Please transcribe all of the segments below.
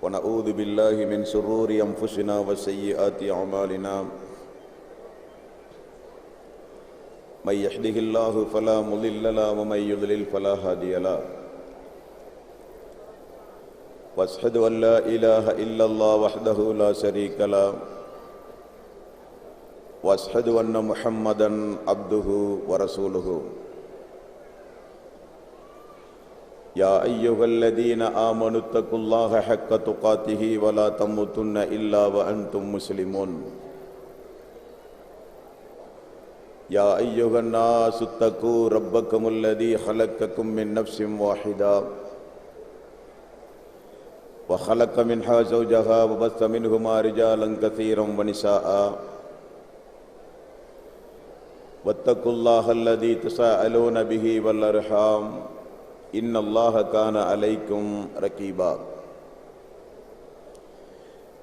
ونعوذ بالله من شرور أنفسنا وسيئات أعمالنا من يهده الله فلا مضل له ومن يضلل فلا هادي له واشهد أن لا إله إلا الله وحده لا شريك له واشهد أن محمدا عبده ورسوله يا أيها الذين آمنوا اتقوا الله حق تقاته ولا تموتن إلا وأنتم مسلمون يا أيها الناس اتقوا ربكم الذي خلقكم من نفس واحدة وخلق منها زوجها وبث منهما رجالا كثيرا ونساء واتقوا الله الذي تساءلون به والأرحام إن الله كان عليكم رقيبا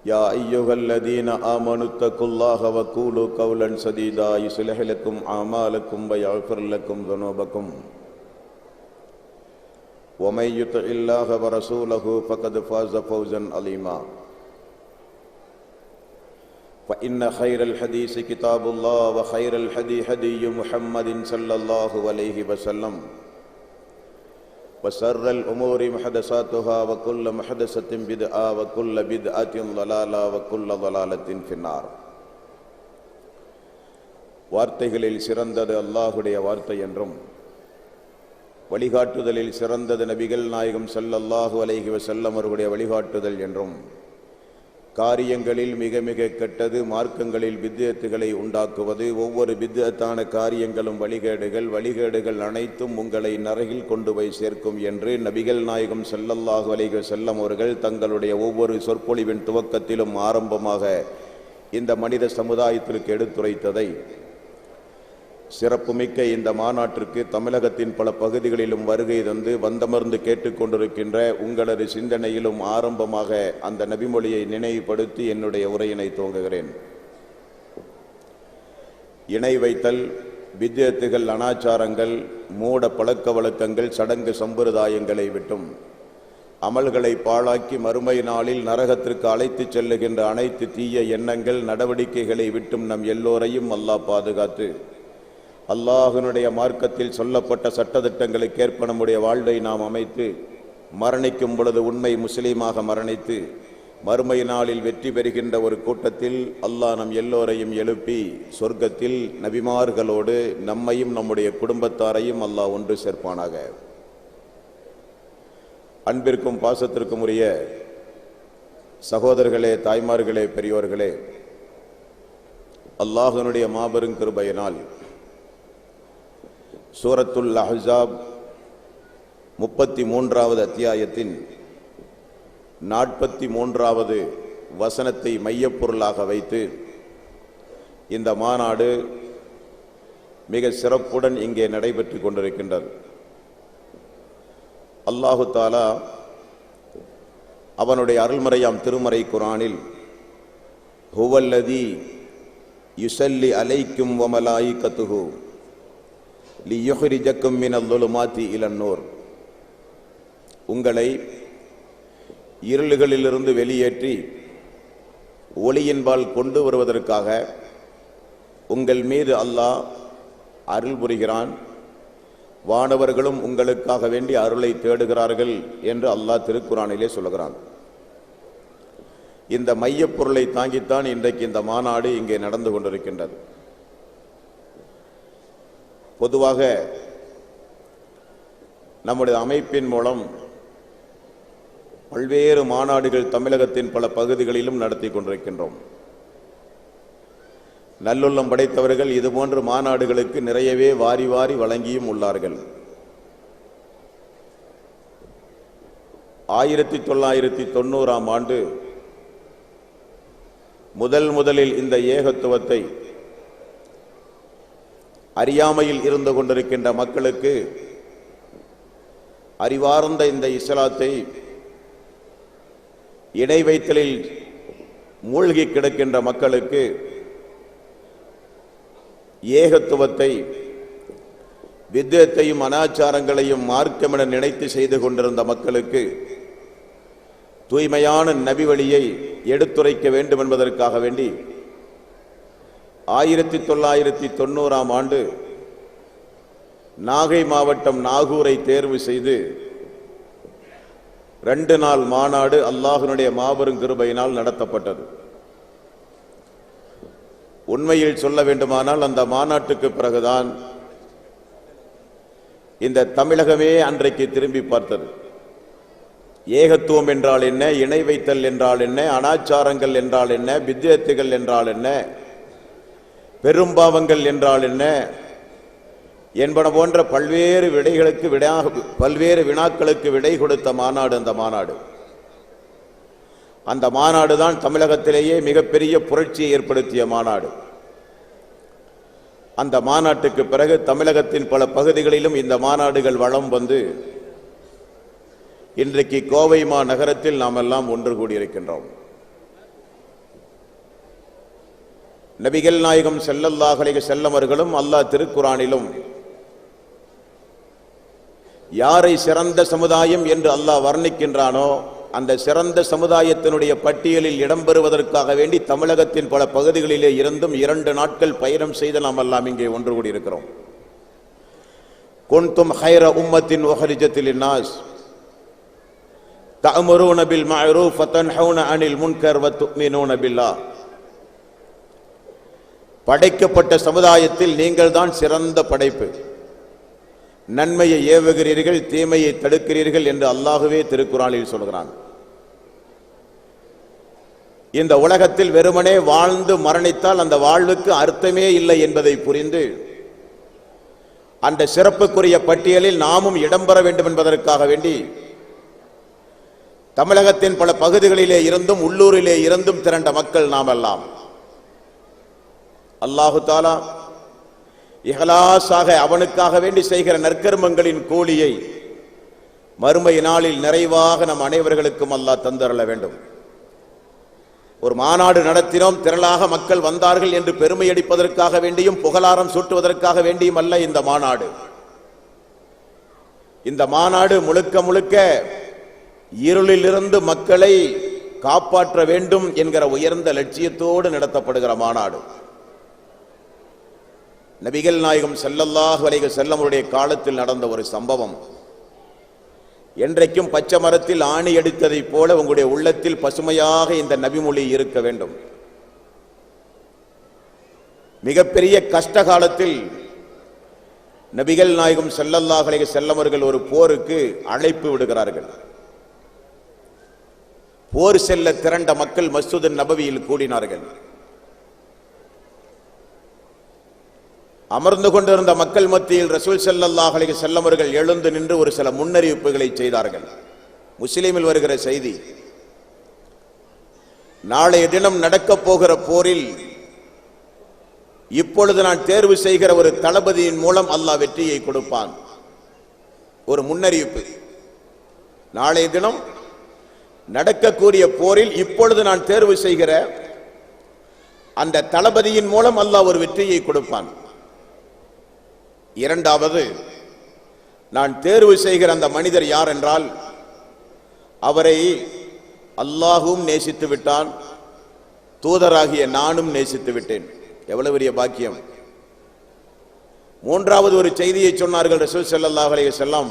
يا أيها الذين آمنوا اتقوا الله وقولوا قولا سديدا يصلح لكم أعمالكم ويغفر لكم ذنوبكم ومن يطع الله ورسوله فقد فاز فوزا عظيما فإن خير الحديث كتاب الله وخير الهدي هدي محمد صلى الله عليه وسلم وشر الأمور محدثاتها وكل محدثة بدعة وكل بدعة ضلالة وكل ضلالة في النار. வார்த்தைகளில் சிறந்தது அல்லாஹ்வுடைய வார்த்தை என்றும் வழிகாட்டுதலில் சிறந்தது நபிகள் நாயகம் ஸல்லல்லாஹு அலைஹி வஸல்லம் அவர்களுடைய வழிகாட்டுதல் என்றும் காரியங்களில் மிக மிக கெட்டது மார்க்கங்களில் பித்அத்துகளை உண்டாக்குவது, ஒவ்வொரு பித்அத்தான காரியங்களும் வழிகேடுகள் அனைத்தும் உங்களை நரகில் கொண்டு போய் சேர்க்கும் என்று நபிகள் நாயகம் ஸல்லல்லாஹு அலைஹி வஸல்லம் அவர்கள் தங்களுடைய ஒவ்வொரு சொற்பொழிவின் துவக்கத்திலும் ஆரம்பமாக இந்த மனித சமுதாயத்திற்கு எடுத்துரைத்ததை சிறப்புமிக்க இந்த மாநாட்டிற்கு தமிழகத்தின் பல பகுதிகளிலும் வருகை தந்து வந்தமர்ந்து கேட்டுக்கொண்டிருக்கின்ற உங்களது சிந்தனையிலும் ஆரம்பமாக அந்த நபிமொழியை நினைவுபடுத்தி என்னுடைய உரையினை துவங்குகிறேன். இணை வைத்தல், பித்அத்துகள், அனாச்சாரங்கள், மூட பழக்க வழக்கங்கள், சடங்கு சம்பிரதாயங்களை விட்டும் அமல்களை பாழாக்கி மறுமை நாளில் நரகத்திற்கு அழைத்து செல்லுகின்ற அனைத்து தீய எண்ணங்கள் நடவடிக்கைகளை விட்டும் நம் எல்லோரையும் அல்லாஹ் பாதுகாத்து அல்லாஹ்வினுடைய மார்க்கத்தில் சொல்லப்பட்ட சட்டதிட்டங்களுக்கேற்ப நம்முடைய வாழ்வை நாம் அமைத்து மரணிக்கும் பொழுது உண்மை முஸ்லீமாக மரணித்து மறுமை நாளில் வெற்றி பெறுகின்ற ஒரு கூட்டத்தில் அல்லாஹ் நம் எல்லோரையும் எழுப்பி சொர்க்கத்தில் நபிமார்களோடு நம்மையும் நம்முடைய குடும்பத்தாரையும் அல்லாஹ் ஒன்று சேர்ப்பானாக. அன்பிற்கும் பாசத்திற்கும் உரிய சகோதரர்களே, தாய்மார்களே, பெரியோர்களே, அல்லாஹ்வினுடைய மாபெரும் கிருபையினால் சூரத்துல் அஹ்ஸாப் 33வது அத்தியாயத்தின் 43வது வசனத்தை மையப்பொருளாக வைத்து இந்த மாநாடு மிக சிறப்புடன் இங்கே நடைபெற்று கொண்டிருக்கின்றது. அல்லாஹு தஆலா அவனுடைய அருள்மறையாம் திருமறை குர்ஆனில் ஹுவல்லதி யுஸல்லி அலைக்கும் வ மலாயிகத்துஹு லியுஹ்ரிஜக்கும் மினல் ظுலுமாத்தி இலன் நூர், உங்களை இருள்களிலிருந்து வெளியேற்றி ஒளியின்பால் கொண்டு வருவதற்காக உங்கள் மீது அல்லாஹ் அருள் புரிகிறான், வானவர்களும் உங்களுக்காக வேண்டி அருளை தேடுகிறார்கள் என்று அல்லாஹ் திருக்குர்ஆனிலே சொல்கிறான். இந்த மையப்பொருளை தாங்கித்தான் இன்றைக்கு இந்த மாநாடு இங்கே நடந்து கொண்டிருக்கின்றது. பொதுவாக நம்முடைய அமைப்பின் மூலம் பல்வேறு மாநாடுகள் தமிழகத்தின் பல பகுதிகளிலும் நடத்தி கொண்டிருக்கின்றோம். நல்லுள்ளம் படைத்தவர்கள் இதுபோன்ற மாநாடுகளுக்கு நிறையவே வாரி வாரி வழங்கியும் உள்ளார்கள். 1990ஆம் ஆண்டு முதலில் இந்த ஏகத்துவத்தை அறியாமையில் இருந்து கொண்டிருக்கின்ற மக்களுக்கு அறிவார்ந்த இந்த இஸ்லாத்தை இணை வைத்தலில் மூழ்கி கிடக்கின்ற மக்களுக்கு ஏகத்துவத்தை வித்யத்தையும் அனாச்சாரங்களையும் மார்க்கமென நினைத்து செய்து கொண்டிருந்த மக்களுக்கு தூய்மையான நபி வழியை எடுத்துரைக்க வேண்டும் என்பதற்காக வேண்டி 1990ஆம் ஆண்டு நாகை மாவட்டம் நாகூரை தேர்வு செய்து 2 நாள் மாநாடு அல்லாஹ்வினுடைய மாபெரும் கிருபையினால் நடத்தப்பட்டது. உண்மையில் சொல்ல வேண்டுமானால் அந்த மாநாட்டுக்கு பிறகுதான் இந்த தமிழகமே அன்றைக்கு திரும்பி பார்த்தது. ஏகத்துவம் என்றால் என்ன, இணை வைத்தல் என்றால் என்ன, அனாச்சாரங்கள் என்றால் என்ன, பித்அத்துகள் என்றால் என்ன, பெரும்பாவங்கள் என்றால் என்ன என்பன போன்ற பல்வேறு வினாக்களுக்கு விடை கொடுத்த மாநாடு அந்த மாநாடு. அந்த மாநாடு தான் தமிழகத்திலேயே மிகப்பெரிய புரட்சியை ஏற்படுத்திய மாநாடு. அந்த மாநாட்டுக்கு பிறகு தமிழகத்தின் பல பகுதிகளிலும் இந்த மாநாடுகள் வலம் வந்து இன்றைக்கு கோவை மாநகரத்தில் நாம் எல்லாம் ஒன்று கூடியிருக்கின்றோம். நபிகள் நாயகம் ஸல்லல்லாஹு அலைஹி வஸல்லம் அவர்களும் அல்லாஹ் திருக்குர்ஆனிலும் யாரை சிறந்த சமுதாயம் என்று அல்லாஹ் வர்ணிக்கின்றானோ அந்த சிறந்த சமுதாயத்தினுடைய பட்டியலில் இடம்பெறுவதற்காக வேண்டி தமிழகத்தின் பல பகுதிகளிலே இருந்தும் 2 நாட்கள் பயணம் செய்து நாம் எல்லாம் இங்கே ஒன்று கூடியிருக்கிறோம். குன்தும் ஹைர உம்மத்தின் உஹரிஜத் லின்னாஸ் தஅமுரூன பில் மஅரூஃப் வ தன்ஹூன அனில் முன்கர் வ துமினூன பில்லாஹ். படைக்கப்பட்ட சமுதாயத்தில் நீங்கள் தான் சிறந்த படைப்பு. நன்மையை ஏவுகிறீர்கள், தீமையை தடுக்கிறீர்கள் என்று அல்லாஹ்வே திருக்குர்ஆனில் சொல்கிறான். இந்த உலகத்தில் வெறுமனே வாழ்ந்து மரணித்தால் அந்த வாழ்வுக்கு அர்த்தமே இல்லை என்பதை புரிந்து அந்த சிறப்புக்குரிய பட்டியலில் நாமும் இடம்பெற வேண்டும் என்பதற்காக வேண்டி தமிழகத்தின் பல பகுதிகளிலே இருந்தும் உள்ளூரிலே இருந்தும் திரண்ட மக்கள் நாம் எல்லாம் அல்லாஹு தஆலா இஹ்லாஸாக அவனுக்காக வேண்டி செய்கிற நற்கர்மங்களின் கூலியை மறுமை நாளில் நிறைவாக நம் அனைவர்களுக்கும் அல்லாஹ் தந்தருள வேண்டும். ஒரு மாநாடு நடத்தினோம், திரளாக மக்கள் வந்தார்கள் என்று பெருமை அடிப்பதற்காக வேண்டியும் புகழாரம் சூட்டுவதற்காக வேண்டியும் அல்ல இந்த மாநாடு. இந்த மாநாடு முழுக்க முழுக்க இருளிலிருந்து மக்களை காப்பாற்ற வேண்டும் என்கிற உயர்ந்த லட்சியத்தோடு நடத்தப்படுகிற மாநாடு. நபிகள் நாயகம் ஸல்லல்லாஹு அலைஹி வஸல்லம் அவருடைய காலத்தில் நடந்த ஒரு சம்பவம். என்றைக்கும் பச்சை மரத்தில் ஆணி அடித்ததைப் போல உங்களுடைய உள்ளத்தில் பசுமையாக இந்த நபிமொழி இருக்க வேண்டும். மிகப்பெரிய கஷ்ட காலத்தில் நபிகள் நாயகம் ஸல்லல்லாஹு அலைஹி வஸல்லம் அவர்கள் ஒரு போருக்கு அழைப்பு விடுகிறார்கள். போர் செல்ல திரண்ட மக்கள் மஸ்ஜித் நபவியில் கூடினார்கள். அமர்ந்து கொண்டிருந்த மக்கள் மத்தியில் ரசூல் ஸல்லல்லாஹு அலைஹி வஸல்லம் அவர்கள் எழுந்து நின்று ஒரு சில முன்னறிவிப்புகளை செய்தார்கள். முஸ்லிமில் வருகிற செய்தி, நாளைய தினம் நடக்கப் போகிற போரில் இப்பொழுது நான் தேர்வு செய்கிற ஒரு தளபதியின் மூலம் அல்லாஹ் வெற்றியை கொடுப்பான். ஒரு முன்னறிவிப்பு. நாளைய தினம் நடக்கக்கூடிய போரில் இப்பொழுது நான் தேர்வு செய்கிற அந்த தளபதியின் மூலம் அல்லாஹ் ஒரு வெற்றியை கொடுப்பான். இரண்டாவது, நான் தேர்வு செய்கிற அந்த மனிதர் யார் என்றால் அவரை அல்லாஹும் நேசித்து விட்டான், தூதராகிய நானும் நேசித்து விட்டேன். எவ்வளவு பெரிய பாக்கியம். மூன்றாவது ஒரு செய்தியை சொன்னார்கள் ரசூல் ஸல்லல்லாஹு அலைஹி வஸல்லம்,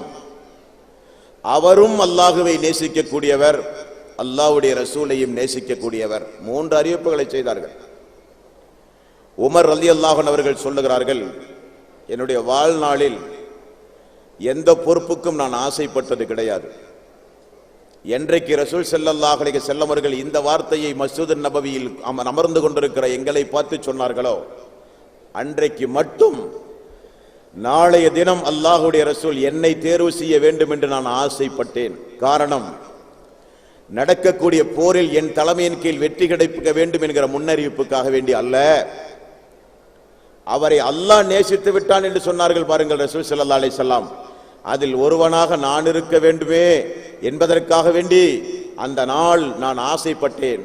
அவரும் அல்லாஹுவை நேசிக்கக்கூடியவர், அல்லாஹ்வுடைய ரசூலையும் நேசிக்கக்கூடியவர். 3 அறிவிப்புகளை செய்தார்கள். உமர் ரலியல்லாஹு அன்ஹு அவர்கள் சொல்லுகிறார்கள், என்னுடைய வாழ்நாளில் எந்த பொறுப்புக்கும் நான் ஆசைப்பட்டது கிடையாது. என்றைக்கு ரசூல் ஸல்லல்லாஹு அலைஹி வஸல்லம் அவர்கள் இந்த வார்த்தையை மஸ்ஜித் நபவியில் அமர்ந்து கொண்டிருக்கிற எங்களை பார்த்து சொன்னார்களோ அன்றைக்கு மட்டும் நாளைய தினம் அல்லாஹ்வுடைய ரசூல் என்னை தேர்வு செய்ய வேண்டும் என்று நான் ஆசைப்பட்டேன். காரணம், நடக்கக்கூடிய போரில் என் தலைமையின் கீழ் வெற்றி கிடைக்க வேண்டும் என்கிற முன்னறிவிப்புக்காக வேண்டி அல்ல, அவரை அல்லாஹ் நேசித்து விட்டான் என்று சொன்னார்கள் பாருங்கள் ரசூல் ஸல்லல்லாஹு அலைஹி வஸல்லம். அதில் ஒருவனாக நான் இருக்க வேண்டுமே என்பதற்காக வேண்டி அந்த நாள் நான் ஆசைப்பட்டேன்.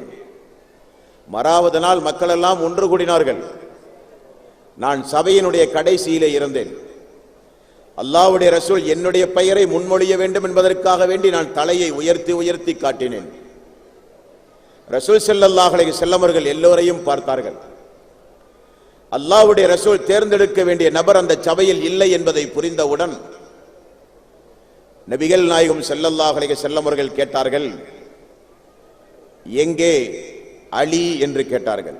மறாவது நாள் மக்கள் எல்லாம் ஒன்று கூடினார்கள். நான் சபையினுடைய கடைசியிலே இருந்தேன். அல்லாஹ்வுடைய ரசூல் என்னுடைய பெயரை முன்மொழிய வேண்டும் என்பதற்காக வேண்டி நான் தலையை உயர்த்தி உயர்த்தி காட்டினேன். ரசூல் ஸல்லல்லாஹு அலைஹி வஸல்லம் அவர்கள் எல்லோரையும் பார்த்தார்கள். அல்லாஹ்வுடைய ரசூல் தேர்ந்தெடுக்க வேண்டிய நபர் அந்த சபையில் இல்லை என்பதை புரிந்தவுடன் நபிகள் நாயகம் ஸல்லல்லாஹு அலைஹி வஸல்லம் அவர்கள் கேட்டார்கள், எங்கே அலி என்று கேட்டார்கள்.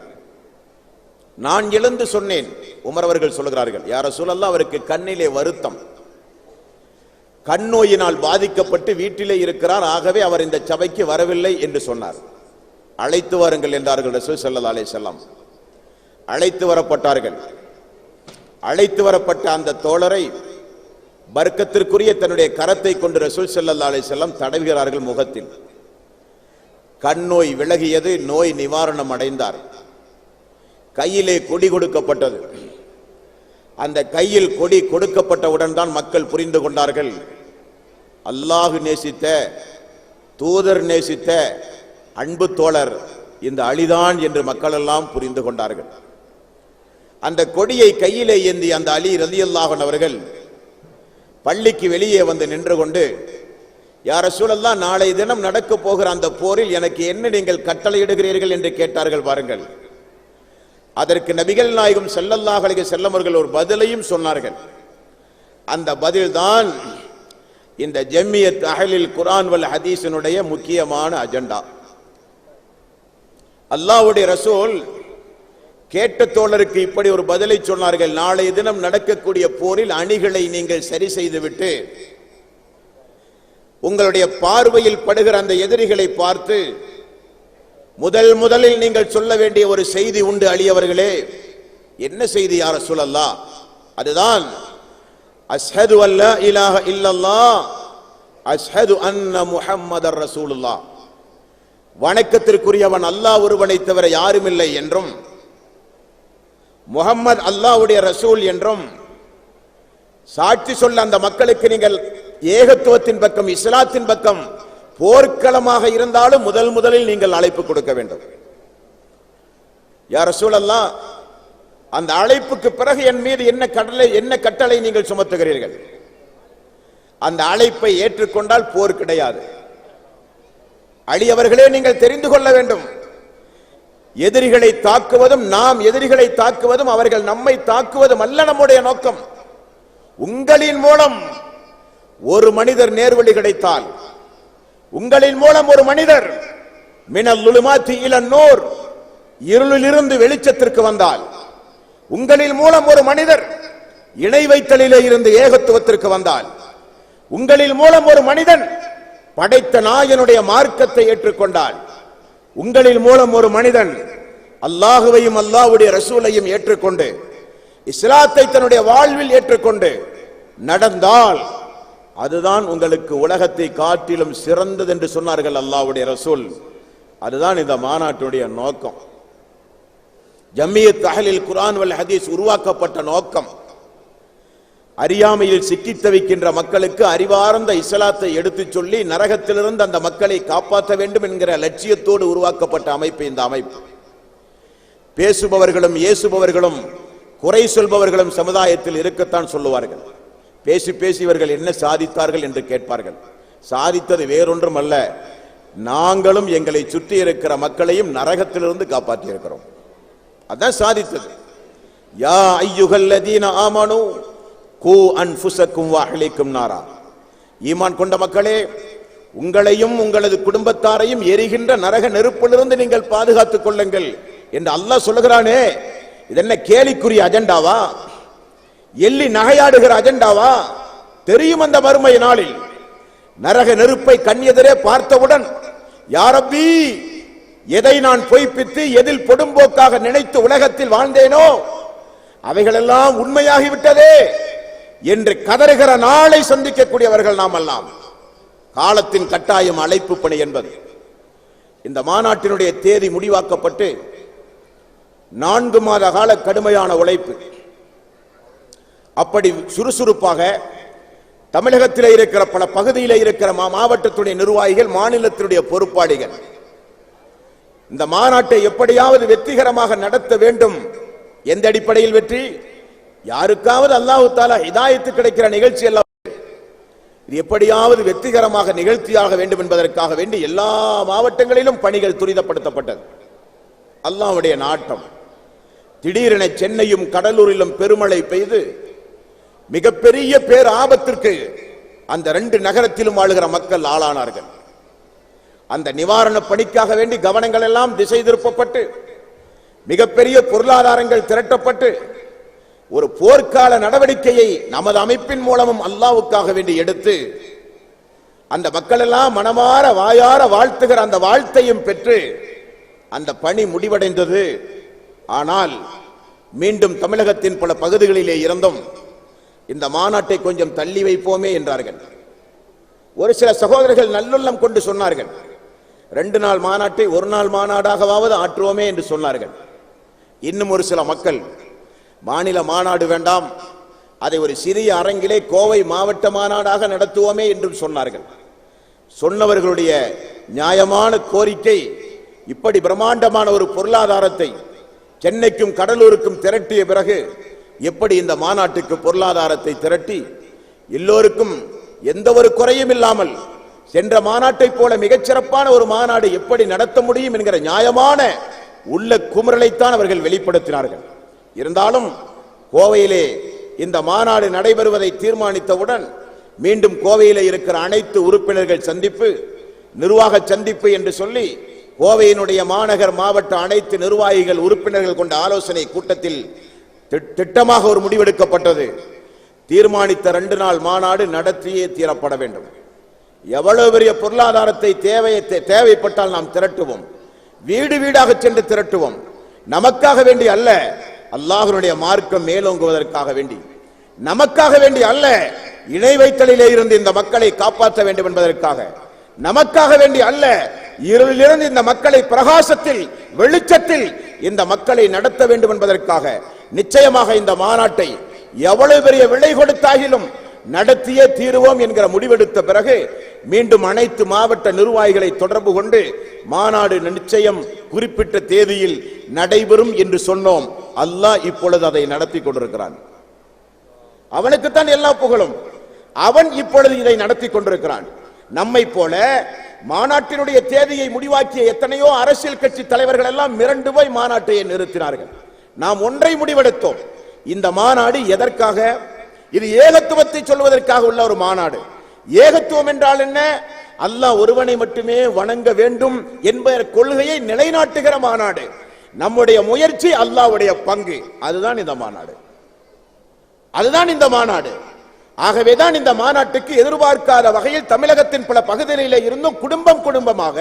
நான் எழுந்து சொன்னேன். உமர் அவர்கள் சொல்கிறார்கள், யா ரசூலல்லாஹ், அவருக்கு கண்ணிலே வருத்தம், கண் நோயினால் பாதிக்கப்பட்டு வீட்டிலே இருக்கிறார், ஆகவே அவர் இந்த சபைக்கு வரவில்லை என்று சொன்னார். அழைத்து வாருங்கள் என்றார்கள் ரசூல் ஸல்லல்லாஹு அலைஹி வஸல்லம். அழைத்து வரப்பட்டார்கள். அழைத்து வரப்பட்ட அந்த தோழரை பர்க்கத்திற்குரிய தன்னுடைய கரத்தை கொண்டு ரசூல் ஸல்லல்லாஹு அலைஹி வஸல்லம் தடவுகிறார்கள் முகத்தில். கண் நோய் விலகியது, நோய் நிவாரணம் அடைந்தார். கையிலே கொடி கொடுக்கப்பட்டது. அந்த கையில் கொடி கொடுக்கப்பட்டவுடன் தான் மக்கள் புரிந்து கொண்டார்கள், அல்லாஹ் நேசித்த, தூதர் நேசித்த அன்பு தோழர் இந்த அலிதான் என்று மக்கள் எல்லாம் புரிந்து கொண்டார்கள். அந்த கொடியை கையிலே ஏந்தி அந்த அலி ரலியல்லாஹு அன்ஹு அவர்கள் பள்ளிக்கு வெளியே வந்து நின்று கொண்டு, யா ரசூலல்லாஹ், நாளை தினம் நடக்க போகிற அந்த போரில் எனக்கு என்ன நீங்கள் கட்டளையிடுகிறீர்கள் என்று கேட்டார்கள். பாருங்கள், அதற்கு நபிகள் நாயகம் ஸல்லல்லாஹு அலைஹி வஸல்லம் அவர்கள் ஒரு பதிலையும் சொன்னார்கள். அந்த பதில்தான் இந்த ஜம்மியத் அஹ்லில் குர்ஆன் வல் ஹதீஸினுடைய முக்கியமான அஜெண்டா. அல்லாஹ்வுடைய ரசூல் கேட்ட தோழருக்கு இப்படி ஒரு பதிலை சொன்னார்கள், நாளை தினம் நடக்கக்கூடிய போரில் அணிகளை நீங்கள் சரி செய்துவிட்டு உங்களுடைய பார்வையில் படுகிற அந்த எதிரிகளை பார்த்து முதலில் நீங்கள் சொல்ல வேண்டிய ஒரு செய்தி உண்டு அலி அவர்களே. என்ன செய்தி யா ரசூலல்லாஹ்? அதுதான் அஷ்ஹது அல்லா இலாஹ இல்லல்லாஹ் அஷ்ஹது அன்ன முஹம்மதர் ரசூலுல்லாஹ். வணக்கத்திற்குரியவன் அல்லாஹ் ஒருவனை தவிர யாரும் இல்லை என்றும், முஹம்மது அல்லாஹ்வுடைய ரசூல் என்றும் சாட்சி சொல்ல அந்த மக்களுக்கு நீங்கள் ஏகத்துவத்தின் பக்கம், இஸ்லாத்தின் பக்கம், போர்க்களமாக இருந்தாலும் முதலில் நீங்கள் அழைப்பு கொடுக்க வேண்டும். யா ரசூலல்லாஹ், அந்த அழைப்புக்கு பிறகு என் மீது என்ன கட்டளை நீங்கள் சுமத்துகிறீர்கள்? அந்த அழைப்பை ஏற்றுக்கொண்டால் போர் கிடையாது. அலி அவர்களே, நீங்கள் தெரிந்து கொள்ள வேண்டும், எதிரிகளை தாக்குவதும் நாம் எதிரிகளை தாக்குவதும் அவர்கள் நம்மை தாக்குவதும் அல்ல நம்முடைய நோக்கம். உங்களின் மூலம் ஒரு மனிதர் நேர்வழி கிடைத்தால், உங்களின் மூலம் ஒரு மனிதர் மினல் லுலுமாத்தி இலன் நூர், இருளிலிருந்து வெளிச்சத்திற்கு வந்தால், உங்களின் மூலம் ஒரு மனிதர் இணை வைத்தலிலே இருந்து ஏகத்துவத்திற்கு வந்தால், உங்களின் மூலம் ஒரு மனிதன் படைத்த நாயனுடைய மார்க்கத்தை ஏற்றுக்கொண்டால், உங்களின் மூலம் ஒரு மனிதன் அல்லாஹுவையும் அல்லாஹ்வுடைய ரசூலையும் ஏற்றுக்கொண்டு இஸ்லாத்தை தன்னுடைய வாழ்வில் ஏற்றுக்கொண்டு நடந்தால், அதுதான் உங்களுக்கு உலகத்தை காட்டிலும் சிறந்தது என்று சொன்னார்கள் அல்லாஹ்வுடைய ரசூல். அதுதான் இந்த மாநாட்டுடைய நோக்கம். ஜம்மியத் அஹ்லில் குர்ஆன் வல் ஹதீஸ் உருவாக்கப்பட்ட நோக்கம், அறியாமையில் சிக்கித் தவிக்கின்ற மக்களுக்கு அறிவார்ந்த இஸ்லாத்தை எடுத்துச் சொல்லி நரகத்திலிருந்து அந்த மக்களை காப்பாற்ற வேண்டும் என்கிற லட்சியத்தோடு உருவாக்கப்பட்ட அமைப்பு இந்த அமைப்பு. பேசுபவர்களும் ஏசுபவர்களும் குறை சொல்பவர்களும் சமுதாயத்தில் இருக்கத்தான் சொல்லுவார்கள். பேசி இவர்கள் என்ன சாதித்தார்கள் என்று கேட்பார்கள். சாதித்தது வேறொன்றும் அல்ல, நாங்களும் எங்களை சுற்றி இருக்கிற மக்களையும் நரகத்திலிருந்து காப்பாற்றி இருக்கிறோம். அதான் சாதித்தது. யா அய்யுஹல்லதீன ஆமனு கூ அன்ஃபுஸக்கும் வ அஹ்லிக்கும் நாரா. ஈமான் கொண்ட மக்களே, உங்களையும் உங்களது குடும்பத்தாரையும் எரிகின்ற நரக நெருப்பிலிருந்து நீங்கள் பாதுகாத்துக் கொள்ளுங்கள் என்று அல்லாஹ் சொல்லுகிறானே. இது என்ன கேலிக்குரிய அஜெண்டாவா? எள்ளி நகையாடுகிற அஜெண்டாவா? தெரியும் அந்த மறுமை நாளில் நரக நெருப்பை கண்ணெதிரே பார்த்தவுடன், யா ரப்பி, எதை நான் பொய்ப்பித்து எதில் பொடும்போக்காக நினைத்து உலகத்தில் வாழ்ந்தேனோ அவைகளெல்லாம் உண்மையாகிவிட்டதே என்று கதறுகிற நாளை சந்திக்கக்கூடியவர்கள் நாம் எல்லாம். காலத்தின் கட்டாயம் அழைப்பு பணி என்பது. இந்த மாநாட்டினுடைய தேதி முடிவாக்கப்பட்டு 4 மாத கால கடுமையான உழைப்பு. அப்படி சுறுசுறுப்பாக தமிழகத்தில் இருக்கிற பல பகுதியில் இருக்கிற மாவட்டத்துடைய நிர்வாகிகள், மாநிலத்தினுடைய பொறுப்பாளிகள் இந்த மாநாட்டை எப்படியாவது வெற்றிகரமாக நடத்த வேண்டும். எந்த அடிப்படையில் வெற்றி? யாருக்காவது அல்லாஹ் தஆலா ஹிதாயத்து கிடைக்கிற நிகழ்ச்சி எல்லாம். இது எப்படியாவது வெற்றிகரமாக நிகழ்த்தியாக வேண்டும் என்பதற்காக வேண்டி எல்லா மாவட்டங்களிலும் பணிகள் துரிதப்படுத்தப்பட்டது. அல்லாஹ்வுடைய நாட்டம். திடீரென சென்னையும் கடலூரிலும் பெருமழை பெய்து மிகப்பெரிய பேர் ஆபத்திற்கு அந்த 2 நகரத்திலும் வாழுகிற மக்கள் ஆளானார்கள். அந்த நிவாரண பணிக்காக வேண்டி கவனங்கள் எல்லாம் திசை திருப்பப்பட்டு மிகப்பெரிய பொருளாதாரங்கள் திரட்டப்பட்டு ஒரு போர்க்கால நடவடிக்கையை நமது அமைப்பின் மூலமும் அல்லாஹ்வுக்காக வேண்டி எடுத்து அந்த மக்கள் எல்லாம் மனமாற வாயார வாழ்த்துகிற அந்த வாழ்த்தையும் பெற்று அந்த பணி முடிவடைந்தது. ஆனால் மீண்டும் தமிழகத்தின் பல பகுதிகளிலே இருந்தும் இந்த மாநாட்டை கொஞ்சம் தள்ளி வைப்போமே என்றார்கள். ஒரு சில சகோதரர்கள் நல்லுள்ளம் கொண்டு சொன்னார்கள், 2 நாள் மாநாட்டை 1 நாள் மாநாடாகவாவது ஆற்றுவோமே என்று சொன்னார்கள். இன்னும் ஒரு சில மக்கள் மாநில மாநாடு வேண்டாம், அதை ஒரு சிறிய அரங்கிலே கோவை மாவட்ட மாநாடாக நடத்துவோமே என்றும் சொன்னார்கள். சொன்னவர்களுடைய நியாயமான கோரிக்கை இப்படி பிரம்மாண்டமான ஒரு பொருளாதாரத்தை சென்னைக்கும் கடலூருக்கும் திரட்டிய பிறகு எப்படி இந்த மாநாட்டுக்கு பொருளாதாரத்தை திரட்டி எல்லோருக்கும் எந்த ஒரு குறையும் இல்லாமல் சென்ற மாநாட்டை போல மிகச்சிறப்பான ஒரு மாநாடு எப்படி நடத்த முடியும் என்கிற நியாயமான உள்ள குமுறலைத்தான் அவர்கள் வெளிப்படுத்தினார்கள். இருந்தாலும் கோவையிலே இந்த மாநாடு நடைபெறுவதை தீர்மானித்தவுடன் மீண்டும் கோவையிலே இருக்கிற அனைத்து உறுப்பினர்கள் சந்திப்பு, நிர்வாக சந்திப்பு என்று சொல்லி கோவையினுடைய மாநகர் மாவட்ட அனைத்து நிர்வாகிகள் உறுப்பினர்கள் கொண்ட ஆலோசனை கூட்டத்தில் திட்டமாக ஒரு முடிவெடுக்கப்பட்டது. தீர்மானித்த 2 நாள் மாநாடு நடத்தியே தீரப்பட வேண்டும். எவ்வளவு பெரிய பொருளாதாரத்தை தேவைப்பட்டால் நாம் திரட்டுவோம், வீடு வீடாக சென்று திரட்டுவோம். நமக்காக வேண்டி அல்ல, அல்லாஹ்வுடைய மார்க்கம் மேலோங்குவதற்காக வேண்டி, நமக்காக வேண்டி அல்ல, இணை வைத்தலிலே இருந்து இந்த மக்களை காப்பாற்ற வேண்டும் என்பதற்காக, நமக்காக வேண்டி அல்ல, இருளிலிருந்து இந்த மக்களை பிரகாசத்தில் வெளிச்சத்தில் இந்த மக்களை நடத்த வேண்டும் என்பதற்காக நிச்சயமாக இந்த மாநாட்டை எவ்வளவு பெரிய விலை கொடுத்தாகிலும் நடத்தியே தீருவோம் என்கிற முடிவெடுத்த பிறகு மீண்டும் அனைத்து மாவட்ட நிர்வாகிகளை தொடர்பு கொண்டு மாநாடு நிச்சயம் குறிப்பிட்ட தேதியில் நடைபெறும் என்று சொன்னோம். அல்லாஹ் இப்பொழுது அதை நடத்தி கொண்டிருக்கிறான். அவனுக்குத்தான் எல்லா புகழும். அவன் இப்பொழுது இதை நடத்தி கொண்டிருக்கிறான். நம்மை போல மாநாட்டினுடைய தேதியை முடிவாக்கிய எத்தனையோ அரசியல் கட்சி தலைவர்கள் எல்லாம் மிரண்டு போய் மாநாட்டை நிறுத்தினார்கள். நாம் ஒன்றை முடிவெடுத்தோம், இந்த மாநாடு எதற்காக? இது ஏகத்துவத்தை சொல்வதற்காக உள்ள ஒரு மாநாடு. ஏகத்துவம் என்றால் என்ன? அல்லாஹ் ஒருவனை மட்டுமே வணங்க வேண்டும் என்பத கொள்கையை நிலைநாட்டுகிற மாநாடு. நம்முடைய முயற்சி, அல்லாஹ்வுடைய பங்கு, அதுதான் இந்த மாநாடு, அதுதான் இந்த மாநாடு. ஆகவேதான் இந்த மாநாட்டுக்கு எதிர்பார்க்காத வகையில் தமிழகத்தின் பல பகுதிகளிலே இருந்தும் குடும்பமாக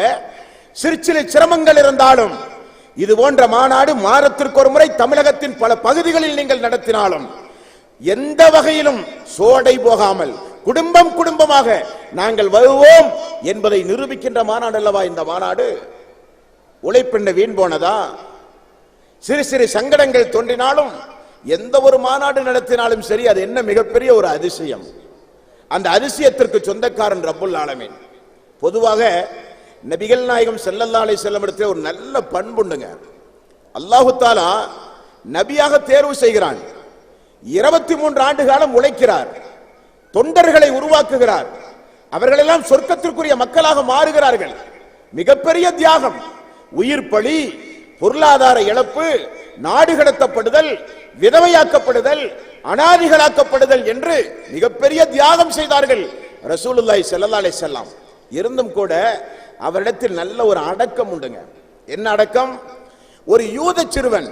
சிறு சிரமங்கள் இருந்தாலும் இது போன்ற மாநாடு மாதத்திற்கு ஒரு முறை தமிழகத்தின் பல பகுதிகளில் நீங்கள் நடத்தினாலும் எந்த வகையிலும் சோடை போகாமல் குடும்பமாக நாங்கள் வருவோம் என்பதை நிரூபிக்கின்ற மாநாடு அல்லவா இந்த மாநாடு. உழைப்பெண்ண வீண் போனதா? சிறு சங்கடங்கள் தோன்றினாலும் எந்த ஒரு மாநாடு நடத்தினாலும் சரி, அது என்ன மிகப்பெரிய ஒரு அதிசயம். அந்த அதிசயத்திற்கு சொந்தக்காரன் ரப்புல் ஆலமீன். பொதுவாக நபிகள் நாயகம் ஸல்லல்லாஹு அலைஹி வஸல்லம் இடத்துல ஒரு நல்ல பண்புண்டுங்க. அல்லாஹ் தஆலா நபியாக தேர்வு செய்கிறான். 23 ஆண்டு காலம் உழைக்கிறார், தொண்டர்களை உருவாக்குகிறார், அவர்களெல்லாம் சொர்க்கத்திற்குரிய மக்களாக மாறுகிறார்கள். மிகப்பெரிய தியாகம், உயிர் பலி, பொருளாதார இழப்பு, நாடு கடத்தப்படுதல், விதவையாக்கப்படுதல், அனாதிகளாக்கப்படுதல் என்று மிகப்பெரிய தியாகம் செய்தார்கள் ரசூலுல்லாஹி ஸல்லல்லாஹு அலைஹி வஸல்லம். இருந்தும் கூட அவரிடத்தில் நல்ல ஒரு அடக்கம் உண்டுங்க. என்ன அடக்கம்? ஒரு யூத சிறுவன்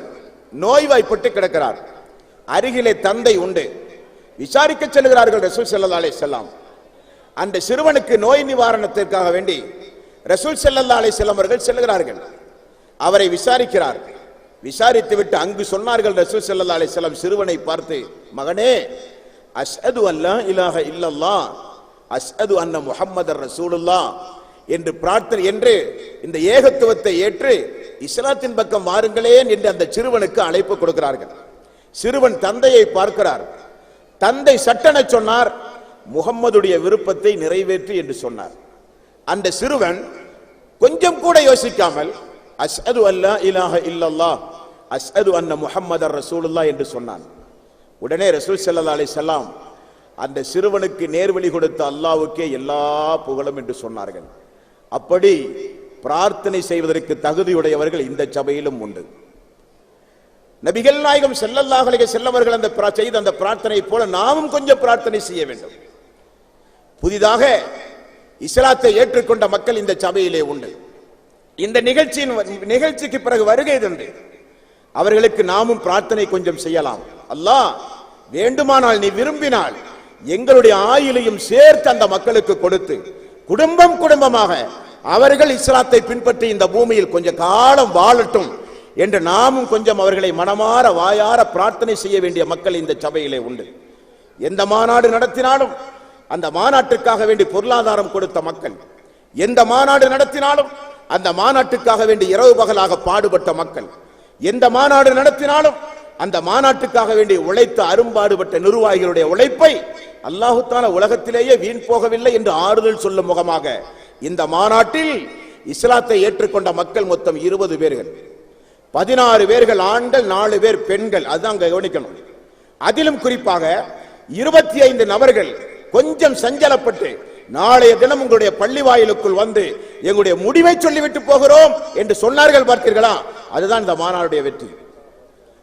நோய்வாய்ப்பட்டு கிடக்கிறார். அருகிலே தந்தை உண்டு. விசாரிக்க செல்கிறார்கள் ரசூல் ஸல்லல்லாஹு அலைஹி வஸல்லம். அந்த சிறுவனுக்கு நோய் நிவாரணத்திற்காக வேண்டி ரசூல் ஸல்லல்லாஹு அலைஹி வஸல்லம் அவர்கள் செல்கிறார்கள். அவரை விசாரிக்கிறார். விசாரித்து விட்டு அங்கு சொன்னார்கள் ரசூல் ஸல்லல்லாஹு அலைஹி வஸல்லம் சிறுவனை பார்த்து, மகனே, அஷ்ஹது அல்லா இலாஹ இல்லல்லாஹ் அஷ்ஹது அன்ன முஹம்மதர் ரசூலுல்லாஹ் என்று பிரார்த்தனை என்று இந்த ஏகத்துவத்தை ஏற்று இஸ்லாத்தின் பக்கம் வாருங்களேன் என்று அந்த சிறுவனுக்கு அழைப்பு கொடுக்கிறார்கள். சிறுவன் தந்தையை பார்க்கிறார். தந்தை சட்டென சொன்னார், முகம்மதுடைய விருப்பத்தை நிறைவேற்று என்று சொன்னார். அந்த சிறுவன் கொஞ்சம் கூட யோசிக்காமல் அஷ்ஹது அல்லா இலாஹ இல்லல்லாஹ் அஷ்ஹது அன்ன முஹம்மதர் ரசூலுல்லாஹ் என்று சொன்னான். உடனே ரசூல் ஸல்லல்லாஹு அலைஹி வஸல்லம் அந்த சிறுவனுக்கு நேர்வழி கொடுத்த அல்லாஹ்வுக்கே எல்லா புகழும் என்று சொன்னார்கள். அப்படி பிரார்த்தனை செய்வதற்கு தகுதியுடையவர்கள் இந்த சபையிலும் உண்டு. நபிகள் நாயகம் ஸல்லல்லாஹு அலைஹி வஸல்லம் அவர்கள் செய்த அந்த பிரார்த்தனை போல நாமும் கொஞ்சம் பிரார்த்தனை செய்ய வேண்டும். புதிதாக இஸ்லாத்தை ஏற்றுக்கொண்ட மக்கள் இந்த சபையிலே உண்டு. இந்த நிகழ்ச்சிக்கு பிறகு வருகை தந்து அவர்களுக்கு நாமும் பிரார்த்தனை கொஞ்சம் செய்யலாம். அல்லாஹ் வேண்டுமானால் நீ விரும்பினால் எங்களுடைய ஆயுளையும் சேர்த்து அந்த மக்களுக்கு கொடுத்து குடும்பமாக அவர்கள் இஸ்லாத்தை பின்பற்றி இந்த பூமியில் கொஞ்ச காலம் வாழட்டும் என்று நாமும் கொஞ்சம் அவர்களை மனமாற வாயார பிரார்த்தனை செய்ய வேண்டிய மக்கள் இந்த சபையிலே உண்டு. எந்த மாநாடு நடத்தினாலும் அந்த மாநாட்டுக்காக வேண்டி பொருளாதாரம் கொடுத்த மக்கள், எந்த மாநாடு நடத்தினாலும் அந்த மாநாட்டுக்காக வேண்டி இரவு பகலாக பாடுபட்ட மக்கள், எந்த மாநாடு நடத்தினாலும் அந்த மாநாட்டுக்காக வேண்டி உழைத்த அரும்பாடுபட்ட நிர்வாகிகளுடைய உழைப்பை அல்லாஹ் தஆலா உலகத்திலேயே வீண் போகவில்லை என்று ஆறுதல் சொல்லும் முகமாக இந்த மாநாட்டில் இஸ்லாத்தை ஏற்றுக்கொண்ட மக்கள் மொத்தம் 20 பேர்கள். 16 பேர்கள் ஆண்கள், 4 பேர் பெண்கள். அதுதான் கவனிக்கணும். அதிலும் குறிப்பாக 25 நபர்கள் கொஞ்சம் சஞ்சலப்பட்டு நாளைய தினம் உங்களுடைய பள்ளி வாயிலுக்குள் வந்து எங்களுடைய முடிவை சொல்லிவிட்டு போகிறோம் என்று சொன்னார்கள். பார்த்தீர்களா? அதுதான் இந்த மாநாடுடைய வெற்றி.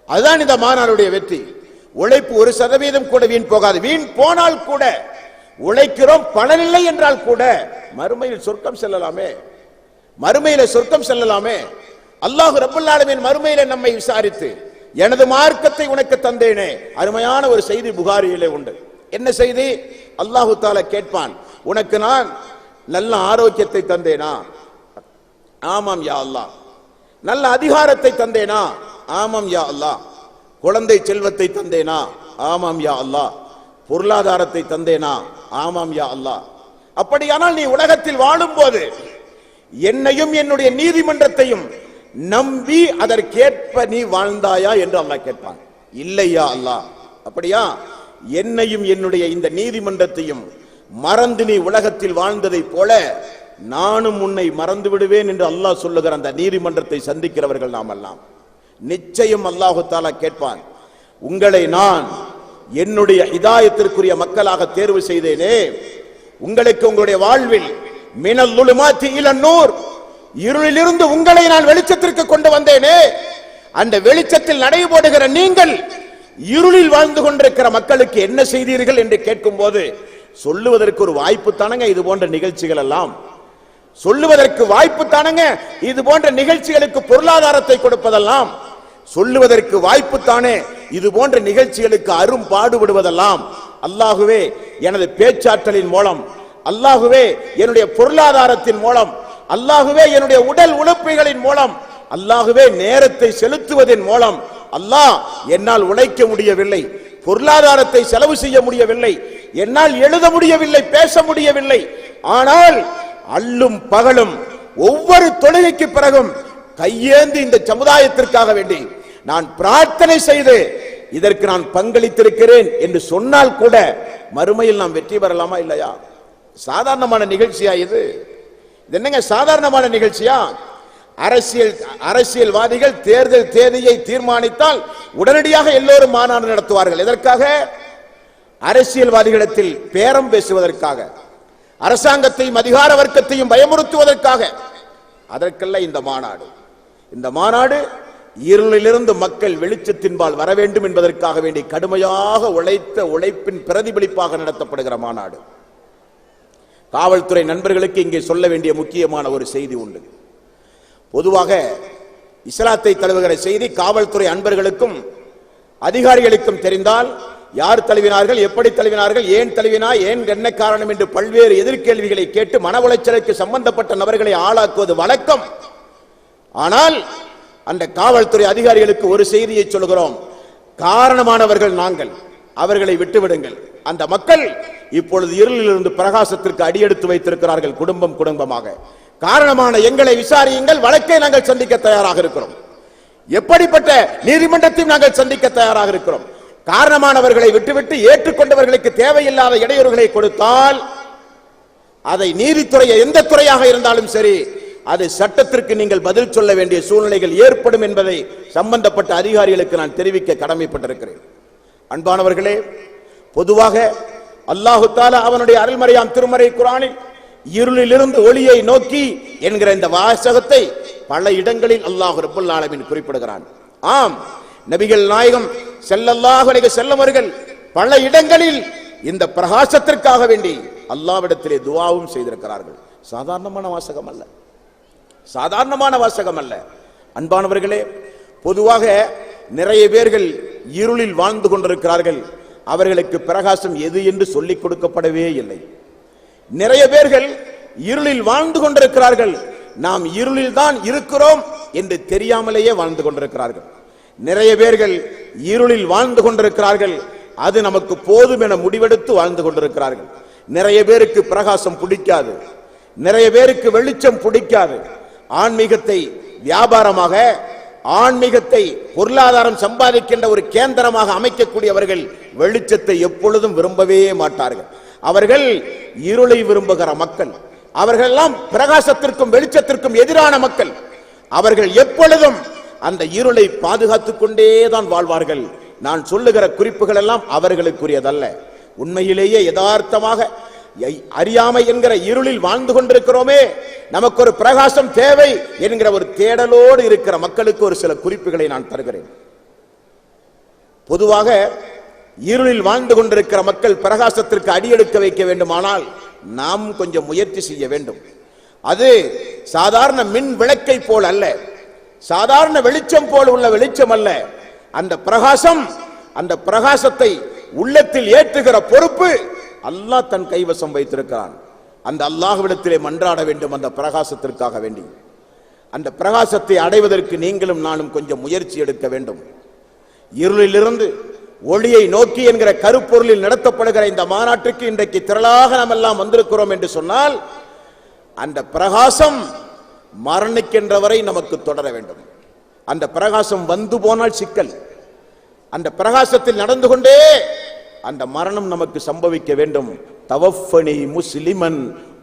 அதுதான் இந்த மாநாடுடைய வெற்றி. உழைப்பு 1% கூட வீண் போகாது. வீண் போனால் கூட உழைக்கிறோம், பலனில்லை என்றால் கூட மறுமையில் சொர்க்கம் செல்லலாமே, மறுமையில சொர்க்கம் செல்லலாமே. அல்லாஹ் ரப்பல் ஆலமீன் மறுமையில நம்மை விசாரித்து எனது மார்க்கத்தை உனக்கு தந்தேனே, அருமையான ஒரு செய்தி புகாரியிலே உண்டு. என்ன செய்தி? அல்லாஹ் தஆலா கேட்பான், உனக்கு நான் நல்ல ஆரோக்கியத்தை தந்தேனா? ஆமாம் யா அல்லாஹ். நல்ல அதிகாரத்தை தந்தேனா? ஆமாம் யா அல்லாஹ். குழந்தை செல்வத்தை தந்தேனா? ஆமாம் யா அல்லாஹ். பொருளாதாரத்தை தந்தேனா? ஆமாம் யா அல்லாஹ். அப்படியானால் நீ உலகத்தில் வாழும்போது என்னையும் என்னுடைய நீதிமன்றத்தையும் நம்பி அதற்கேற்ப நீ வாழ்ந்தாயா என்று அல்லாஹ் கேட்பான். இல்லையா அல்லாஹ். அப்படியா? என்னையும் என்னுடைய இந்த நீதிமன்றத்தையும் மறந்து நீ உலகத்தில் வாழ்ந்ததை போல நானும் உன்னை மறந்து விடுவேன் என்று அல்லாஹ் சொல்லுகிற அந்த நீதிமன்றத்தை சந்திக்கிறவர்கள் நாம் எல்லாம். நிச்சயம் அல்லாஹ் தஆலா கேட்பான், உங்களை நான் என்னுடைய ஹிதாயத்திற்குரிய மக்களாக தேர்வு செய்தேனே, உங்களுக்கு உங்களுடைய வாழ்வில் மினல் லுலுமாத்தி இலன் நூர், இருளிலிருந்து உங்களை நான் வெளிச்சத்திற்கு கொண்டு வந்தேனே, அந்த வெளிச்சத்தில் நடைபோடுகிற நீங்கள் இருளில் வாழ்ந்து கொண்டிருக்கிற மக்களுக்கு என்ன செய்தீர்கள் என்று கேட்கும் போது சொல்லுவதற்கு ஒரு வாய்ப்பு தானங்க இது போன்ற நிகழ்ச்சிகள் எல்லாம். சொல்லுவதற்கு வாய்ப்பு தானங்க இது போன்ற நிகழ்ச்சிகளுக்கு பொருளாதாரத்தை கொடுப்பதெல்லாம். சொல்லுவதற்கு வாய்ப்பு தானே இது போன்ற நிகழ்ச்சிகளுக்கு அரும் பாடுபடுவதெல்லாம். அல்லாஹுவே எனது பேச்சாற்றலின் மூலம், அல்லாஹுவே என்னுடைய பொருளாதாரத்தின் மூலம், அல்லாஹுவே என்னுடைய உடல் உழைப்புகளின் மூலம், அல்லாஹுவே நேரத்தை செலுத்துவதன் மூலம், அல்லாஹ் என்னால் உழைக்க முடியவில்லை, பொருளாதாரத்தை செலவு செய்ய முடியவில்லை, என்னால் எழுத முடியவில்லை, பேச முடியவில்லை, ஆனால் அல்லும் பகலும் ஒவ்வொரு தொழுகைக்கு பிறகும் கையேந்தி இந்த சமுதாயத்திற்காக வேண்டி நான் பிரார்த்தனை செய்து இதற்கு நான் பங்களித்திருக்கிறேன் என்று சொன்னால் கூட மறுமையில் நாம் வெற்றி பெறலாமா இல்லையா? சாதாரணமான நிகழ்ச்சியா இது? என்னங்க சாதாரணமான நிகழ்ச்சியா? அரசியல்வாதிகள் தேர்தல் தேதியை தீர்மானித்தால் உடனடியாக எல்லோரும் மாநாடு நடத்துவார்கள். எதற்காக? அரசியல்வாதிகளிடத்தில் பேரம் பேசுவதற்காக, அரசாங்கத்தையும் அதிகார வர்க்கத்தையும் பயமுறுத்துவதற்காக. அதற்கல்ல இந்த மாநாடு. இந்த மாநாடு இருளிலிருந்து மக்கள் வெளிச்சத்தின்பால் வர வேண்டும் என்பதற்காக வேண்டி கடுமையாக உழைத்த உழைப்பின் பிரதிபலிப்பாக நடத்தப்படுகிற மாநாடு. காவல்துறை நண்பர்களுக்கு இங்கே சொல்ல வேண்டிய முக்கியமான ஒரு செய்தி உண்டு. பொதுவாக இஸ்லாத்தை தழுவுகிற செய்தி காவல்துறை அன்பர்களுக்கும் அதிகாரிகளுக்கும் தெரிந்தால் யார் தழுவினார்கள், எப்படி தழுவினார்கள், ஏன் தழுவினா, ஏன் என்ன காரணம் என்று பல்வேறு எதிர்கேள்விகளை கேட்டு மன உளைச்சலுக்கு சம்பந்தப்பட்ட நபர்களை ஆளாக்குவது வழக்கம். ஆனால் அந்த காவல்துறை அதிகாரிகளுக்கு ஒரு செய்தியை சொல்கிறோம், காரணமானவர்கள் நாங்கள், அவர்களை விட்டுவிடுங்கள். அந்த மக்கள் இப்பொழுது இருளிலிருந்து பிரகாசத்திற்கு அடியெடுத்து வைத்திருக்கிறார்கள், குடும்பமாக. காரணமான எங்களை விசாரியுங்கள், வழக்கை நாங்கள் சந்திக்க தயாராக இருக்கிறோம், எப்படிப்பட்ட நீதிமன்றத்தையும் நாங்கள் சந்திக்க தயாராக இருக்கிறோம். காரணமானவர்களை விட்டுவிட்டு ஏற்றுக்கொண்டவர்களுக்கு தேவையில்லாத இடையூறுகளை கொடுத்தால் அதை நீதித்துறையை எந்த துறையாக இருந்தாலும் சரி அது சட்டத்திற்கு நீங்கள் பதில் சொல்ல வேண்டிய சூழ்நிலைகள் ஏற்படும் என்பதை சம்பந்தப்பட்ட அதிகாரிகளுக்கு நான் தெரிவிக்க கடமைப்பட்டிருக்கிறேன். அன்பானவர்களே, பொதுவாக அல்லாஹு தஆலா அவனுடைய அருள்மறையாம் திருமறை குர்ஆனில் இருளிலிருந்து ஒளியை நோக்கி என்கிற இந்த வாசகத்தை பல இடங்களில் அல்லாஹ் ரப்பல் ஆலமீன் குறிப்பிடுகிறான். ஆம், நபிகள் நாயகம் ஸல்லல்லாஹு அலைஹி வஸல்லம் அவர்கள் பல இடங்களில் இந்த பிரகாசத்திற்காக வேண்டி அல்லாஹ்விடத்திலே துஆவும் செய்திருக்கிறார்கள். சாதாரணமான வாசகம் அல்ல, சாதாரணமான வாசகம் அல்ல. அன்பானவர்களே, பொதுவாக நிறைய பேர்கள் இருளில் வாழ்ந்து கொண்டிருக்கிறார்கள். அவர்களுக்கு பிரகாசம் எது என்று சொல்லிக் கொடுக்கப்படவே இல்லை. நிறைய பேர்கள் இருளில் வாழ்ந்து கொண்டிருக்கிறார்கள். நாம் இருளில் தான் இருக்கிறோம் என்று தெரியாமலேயே வாழ்ந்து கொண்டிருக்கிறார்கள். நிறைய பேர்கள் இருளில் வாழ்ந்து கொண்டிருக்கிறார்கள். அது நமக்கு போதும் என முடிவெடுத்து வாழ்ந்து கொண்டிருக்கிறார்கள். நிறைய பேருக்கு பிரகாசம் பிடிக்காது, நிறைய பேருக்கு வெளிச்சம் பிடிக்காது. ஆன்மீகத்தை வியாபாரமாக, ஆன்மீகத்தை பொருளாதாரம் சம்பாதிக்கின்ற ஒரு கேந்திரமாக அமைக்கக்கூடியவர்கள் வெளிச்சத்தை எப்பொழுதும் விரும்பவே மாட்டார்கள். அவர்கள் இருளை விரும்புகிற மக்கள். அவர்கள் எல்லாம் பிரகாசத்திற்கும் வெளிச்சத்திற்கும் எதிரான மக்கள். அவர்கள் எப்பொழுதும் அந்த இருளை பாதுகாத்துக் கொண்டேதான் வாழ்வார்கள். நான் சொல்லுகிற குறிப்புகள் எல்லாம் அவர்களுக்குரியதல்ல. உண்மையிலேயே யதார்த்தமாக அறியாமை என்கிற இருளில் வாழ்ந்து கொண்டிருக்கிறோமே, நமக்கு ஒரு பிரகாசம் தேவை என்கிற ஒரு தேடலோடு இருக்கிற மக்களுக்கு ஒரு சில குறிப்புகளை நான் தருகிறேன். பொதுவாக இருளில் வாழ்ந்து கொண்டிருக்கிற மக்கள் பிரகாசத்திற்கு அடியெடுக்க வைக்க வேண்டுமானால் நாம் கொஞ்சம் முயற்சி செய்ய வேண்டும். அது சாதாரண மின் விளக்கை போல் அல்ல, சாதாரண வெளிச்சம் போல் உள்ள வெளிச்சம் அல்ல. அந்த பிரகாசம், அந்த பிரகாசத்தை உள்ளத்தில் ஏற்றுகிற பொறுப்பு அல்லாஹ் தன் கைவசம் வைத்திருக்கிறான். அந்த அல்லாஹ்விடத்திலே மன்றாட வேண்டும் அந்த பிரகாசத்திற்காக வேண்டி. அந்த பிரகாசத்தை அடைவதற்கு நீங்களும் நானும் கொஞ்சம் முயற்சி எடுக்க வேண்டும். இருளிலிருந்து ஒளியை நோக்கி என்கிற கருப்பொருளில் நடத்தப்படுகிற இந்த மாநாட்டுக்கு இன்றைக்கு திரளாக நாம் எல்லாம் வந்திருக்கிறோம் என்று சொன்னால், அந்த பிரகாசம் மரணிக்கின்ற வரை நமக்கு தொடர வேண்டும். அந்த பிரகாசம் வந்து போனால் சிக்கல். அந்த பிரகாசத்தில் நடந்து கொண்டே அந்த மரணம் நமக்கு சம்பவிக்க வேண்டும். தவஃபனி முஸ்லிமன்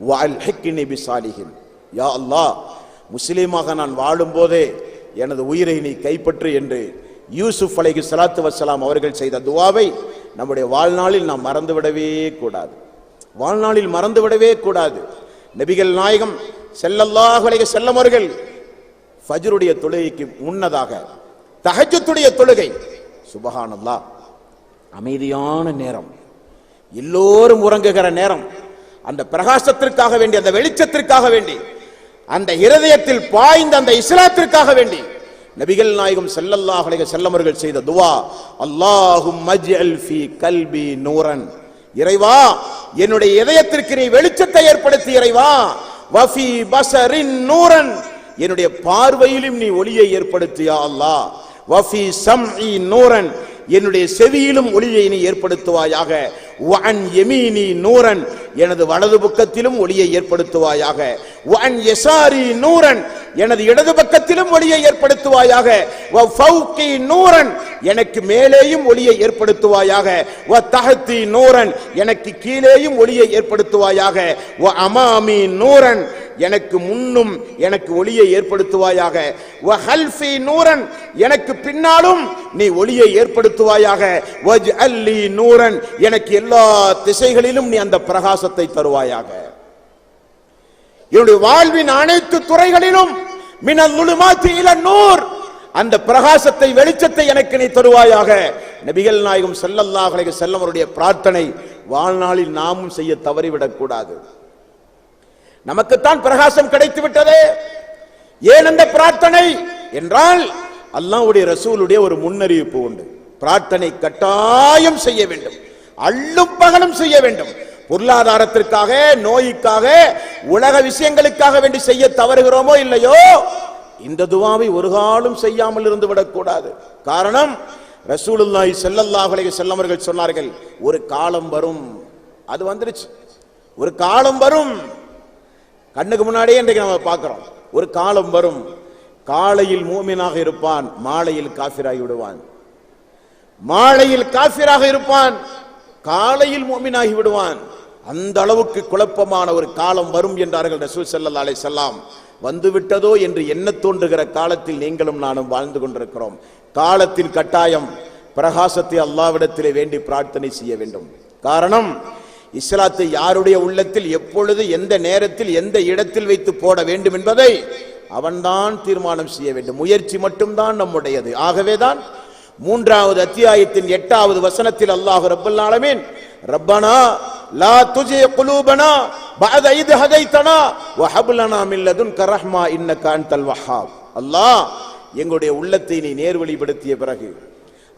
வஅல்ஹிக்னி பிஸாலிஹின். யா அல்லாஹ், முஸ்லிமாக நான் வாழும் போதே எனது உயிரை நீ கைப்பற்று என்று யூசுப் அலைஹிஸ்ஸலாத்து வஸ்ஸலாம் அவர்கள் செய்த துஆவை நம்முடைய வாழ்நாளில் நாம் மறந்துவிடவே கூடாது. வாழ்நாளில் மறந்துவிடவே கூடாது. நபிகள் நாயகம் ஸல்லல்லாஹு அலைஹி வஸல்லம் அவர்கள் ஃபஜ்ருடைய தொழுகைக்கு முன்னதாக தஹஜ்ஜுடைய தொழுகை, சுப்ஹானல்லாஹ், அமைதியான நேரம், எல்லோரும் உறங்குகிற நேரம், அந்த பிரகாசத்திற்காக வேண்டி, அந்த வெளிச்சத்திற்காக வேண்டி, அந்த இருதயத்தில் பாய்ந்த அந்த இஸ்லாத்திற்காக வேண்டி நபிகள் நாயகம் ஸல்லல்லாஹு அலைஹி வஸல்லம் அவர்கள் செய்த துஆ, அல்லாஹும்ம அஜ்அல் ஃபீ கல்பி நூரன். இறைவா, என்னுடைய இதயத்திற்கு நீ வெளிச்சத்தை ஏற்படுத்தி. இறைவா, வஃபி பஸரின் நூரன், என்னுடைய பார்வையிலும் நீ ஒளியை ஏற்படுத்தி. யா அல்லாஹ், வஃபி சம்இ நூரன், என்னுடைய செவியிலும் ஒளியை நீ ஏற்படுத்துவாயாக. வஅன் யமீனி நூரன், எனது வலது பக்கத்திலும் ஒளியை ஏற்படுத்துவாயாக. வஅன் யஸாரி நூரன், எனது இடது பக்கத்திலும் ஒளியை ஏற்படுத்துவாயாக. வ ஃபௌகி நூரன், எனக்கு மேலேயும் ஒளியை ஏற்படுத்துவாயாக. வ தஹதி நூரன், எனக்கு கீழேயும் ஒளியை ஏற்படுத்துவாயாக. வ அமாமி நூரன், எனக்கு முன்னும் எனக்கு ஒளியை ஏற்படுத்துவாயாக. வ ஹல்ஃபி நூரன், எனக்கு பின்னாலும் நீ ஒளியை ஏற்படுத்துவாயாக. வஜ்அல் லீ நூரன், எனக்கு எல்லா திசைகளிலும் நீ அந்த பிரகாசத்தை தருவாயாக. என்னுடைய வாழ்வின் அனைத்து துறைகளிலும் மினல் லுலுமாத்தி இலன் நூர், அந்த பிரகாசத்தை, வெளிச்சத்தை எனக்கு நீ தருவாயாக. நபிகள் நாயகம் ஸல்லல்லாஹு அலைஹி வஸல்லம் அவருடைய பிரார்த்தனை வாழ்நாளில் நாமும் செய்ய தவறிவிடக் கூடாது. நமக்குத்தான் பிரகாசம் கிடைத்து விட்டதே, ஏன் அந்த பிரார்த்தனை என்றால், அல்லாஹ்வுடைய ரசூலுடைய ஒரு முன்னறிவிப்பு உண்டு. பிரார்த்தனை கட்டாயம் செய்ய வேண்டும், அள்ளும் பகலும் செய்ய வேண்டும். பொருளாதாரத்திற்காக, நோய்க்காக, உலக விஷயங்களுக்காக வேண்டி செய்ய தவறுகிறோமோ இல்லையோ, இந்த துஆவை ஒரு காலம் செய்யாமல் இருந்து விடக்கூடாது. காரணம், ரசூலுல்லாஹி ஸல்லல்லாஹு அலைஹி வஸல்லம் அவர்கள் சொன்னார்கள், ஒரு காலம் வரும், அது வந்துருச்சு, ஒரு காலம் வரும். கண்ணுக்கு முன்னாடியே இன்றைக்கு நம்ம பார்க்கிறோம். ஒரு காலம் வரும், காலையில் மூமினாக இருப்பான், மாலையில் காஃபிராகி விடுவான். மாலையில் காஃபிராக இருப்பான், காலையில் மூமினாகி விடுவான். அந்த அளவுக்கு குழப்பமான ஒரு காலம் வரும் என்றார்கள் ரசூல் ஸல்லல்லாஹு அலைஹி வஸல்லம். வந்துவிட்டதோ என்று எண்ண தோன்றுகிற காலத்தில் நீங்களும் நானும் வாழ்ந்து கொண்டிருக்கிறோம். காலத்தின் கட்டாயம் பிரகாசத்தை அல்லாஹ்விடத்திலே வேண்டி பிரார்த்தனை செய்ய வேண்டும். காரணம், இஸ்லாத்தை யாருடைய உள்ளத்தில் எப்பொழுது எந்த நேரத்தில் எந்த இடத்தில் வைத்து போட வேண்டும் என்பதை அவன்தான் தீர்மானம் செய்ய வேண்டும். முயற்சி மட்டும்தான் நம்முடையது. ஆகவேதான் 3வது அத்தியாயத்தின் 8வது வசனத்தில் அல்லாஹ் ரப்பல் ஆலமீன் ரப்பனா லா துஜி குலூபனா பஅத இத் ஹதைதனா வ ஹப் லனா மின் லதுன்க ரஹ்மா இன்னக அன்தல் வஹ்ஹாப். அல்லாஹ், எங்களுடைய உள்ளத்தை நீ நேர்வழிப்படுத்திய பிறகு,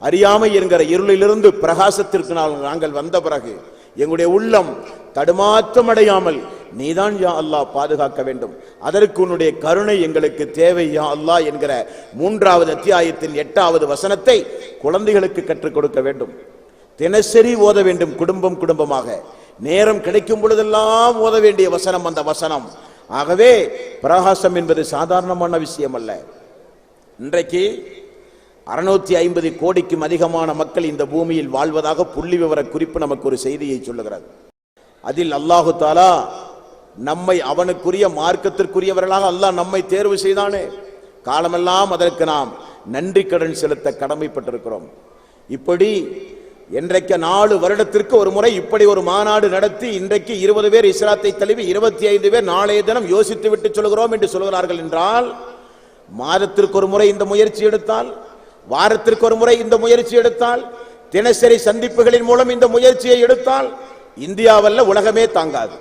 அறியாமை என்கிற இருளிலிருந்து பிரகாசத்திற்கு நாங்கள் வந்த பிறகு எங்களுடைய உள்ளம் தடுமாற்றம் அடையாமல் நீதான் யா அல்லாஹ் பாதுகாக்க வேண்டும். அதற்கு உன்னுடைய கருணை எங்களுக்கு தேவை யா அல்லாஹ் என்கிற 3வது அத்தியாயத்தின் 8வது வசனத்தை குழந்தைகளுக்கு கற்றுக் கொடுக்க வேண்டும். தினசரி ஓத வேண்டும். குடும்பம் குடும்பமாக நேரம் கிடைக்கும் பொழுதெல்லாம் ஓத வேண்டிய வசனம் அந்த வசனம். ஆகவே பிரகாசம் என்பது சாதாரணமான விஷயம் அல்ல. இன்றைக்கு 650 கோடிக்கும் அதிகமான மக்கள் இந்த பூமியில் வாழ்வதாக புள்ளி விவர குறிப்பு நமக்கு ஒரு செய்தியை சொல்லுகிறது. அதில் அல்லாஹு தாலா நம்மை அவனுக்குரிய மார்க்கத்திற்குரியவர்களாக அல்லாஹ் நம்மை தேர்வு செய்தானே, காலமெல்லாம் அதற்கு நாம் நன்றி கடன் செலுத்த கடமைப்பட்டிருக்கிறோம். இப்படி இன்றைக்கு 4 வருடத்திற்கு ஒரு முறை இப்படி ஒரு மாநாடு நடத்தி இன்றைக்கு 20 பேர் இஸ்லாத்தை தழுவி 25 பேர் நாளைய தினம் யோசித்து விட்டு சொல்கிறோம் என்று சொல்கிறார்கள் என்றால், மாதத்திற்கு ஒரு முறை இந்த முயற்சி எடுத்தால், வாரத்திற்கு ஒரு முறை இந்த முயற்சி எடுத்தால், தினசரி சந்திப்புகளின் மூலம் இந்த முயற்சியை எடுத்தால் இந்தியாவல்ல உலகமே தாங்காது.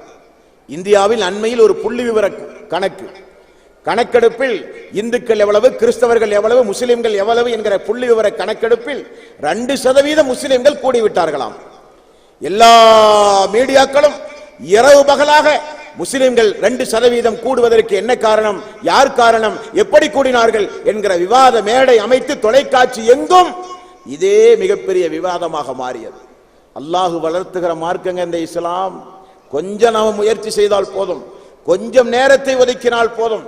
இந்தியாவில் அண்மையில் ஒரு புள்ளி விவர கணக்கெடுப்பில் இந்துக்கள் எவ்வளவு, கிறிஸ்தவர்கள் எவ்வளவு, முஸ்லிம்கள் எவ்வளவு என்கிற புள்ளி விவர கணக்கெடுப்பில் 2% முஸ்லிம்கள் கூடிவிட்டார்களாம். எல்லா மீடியாக்களும் இரவு பகலாக முஸ்லிம்கள் 2% கூடுவதற்கு என்ன காரணம், யார் காரணம், எப்படி கூடினார்கள் என்கிற விவாத மேடை அமைத்து தொலைக்காட்சி எங்கும் இதே மிகப்பெரிய விவாதமாக மாறியது. அல்லாஹு வளர்த்துகிற மார்க்கங்க இந்த இஸ்லாம். கொஞ்சம் நாம முயற்சி செய்தால் போதும், கொஞ்சம் நேரத்தை ஒதுக்கினால் போதும்,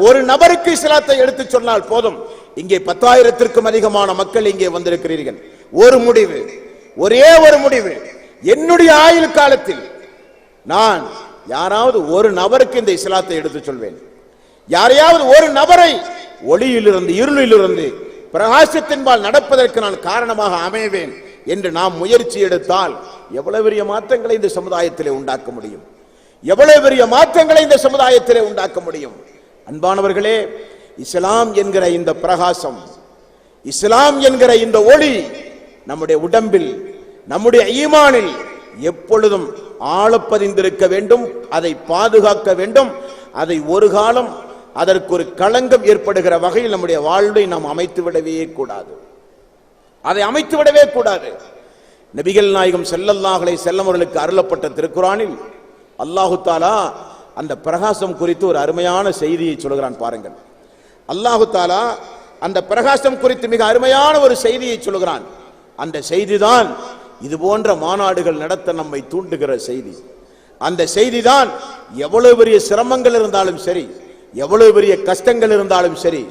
ஒரு நபருக்கு இஸ்லாத்தை எடுத்து சொன்னால் போதும். இங்கே 10,000த்திற்கும் அதிகமான மக்கள் இங்கே வந்திருக்கிறீர்கள். ஒரு முடிவு, ஒரே ஒரு முடிவு, என்னுடைய ஆயுள் காலத்தில் நான் யாராவது ஒரு நபருக்கு இந்த இஸ்லாத்தை எடுத்து சொல்வேன். யாரையாவது ஒரு நபரை ஒளியிலிருந்து இருளிலிருந்து பிரகாசத்தின்பால் நடப்பதற்கு நான் காரணமாக அமைவேன் என்று நாம் முயற்சி எடுத்தால் எவ்வளவு பெரிய மாற்றங்களை இந்த சமுதாயத்திலே உண்டாக்க முடியும், எவ்வளவு பெரிய மாற்றங்களை இந்த சமுதாயத்திலே உண்டாக்க முடியும். அன்பானவர்களே, இஸ்லாம் என்கிற இந்த பிரகாசம், இஸ்லாம் என்கிற இந்த ஒளி நம்முடைய உடம்பில், நம்முடைய ஈமானில் எப்பொழுதும் ஆழப்பதிந்திருக்க வேண்டும். அதை பாதுகாக்க வேண்டும். அதை ஒரு காலம் அதற்கு ஒரு களங்கம் ஏற்படுகிற வகையில் நம்முடைய வாழ்வை நாம் அமைத்து விடவே கூடாது. அதை அமைத்து விடவே கூடாது. நபிகள் நாயகம் ஸல்லல்லாஹு அலைஹி வஸல்லம் அவர்களுக்கு அருளப்பட்ட திருக்குர்ஆனில் அல்லாஹு தாலா அந்த பிரகாசம் குறித்து ஒரு அருமையான செய்தியை சொல்கிறான். பாருங்கள், அல்லாஹு தாலா அந்த பிரகாசம் குறித்து மிக அருமையான ஒரு செய்தியை சொல்கிறான். அந்த செய்திதான் இது போன்ற மாநாடுகள் நடத்த நம்மை தூண்டுகிற செய்தி. அந்த செய்திதான் எவ்வளவு பெரிய சிரமங்கள் இருந்தாலும் சரி, எவ்வளவு பெரிய கஷ்டங்கள் இருந்தாலும் சரி,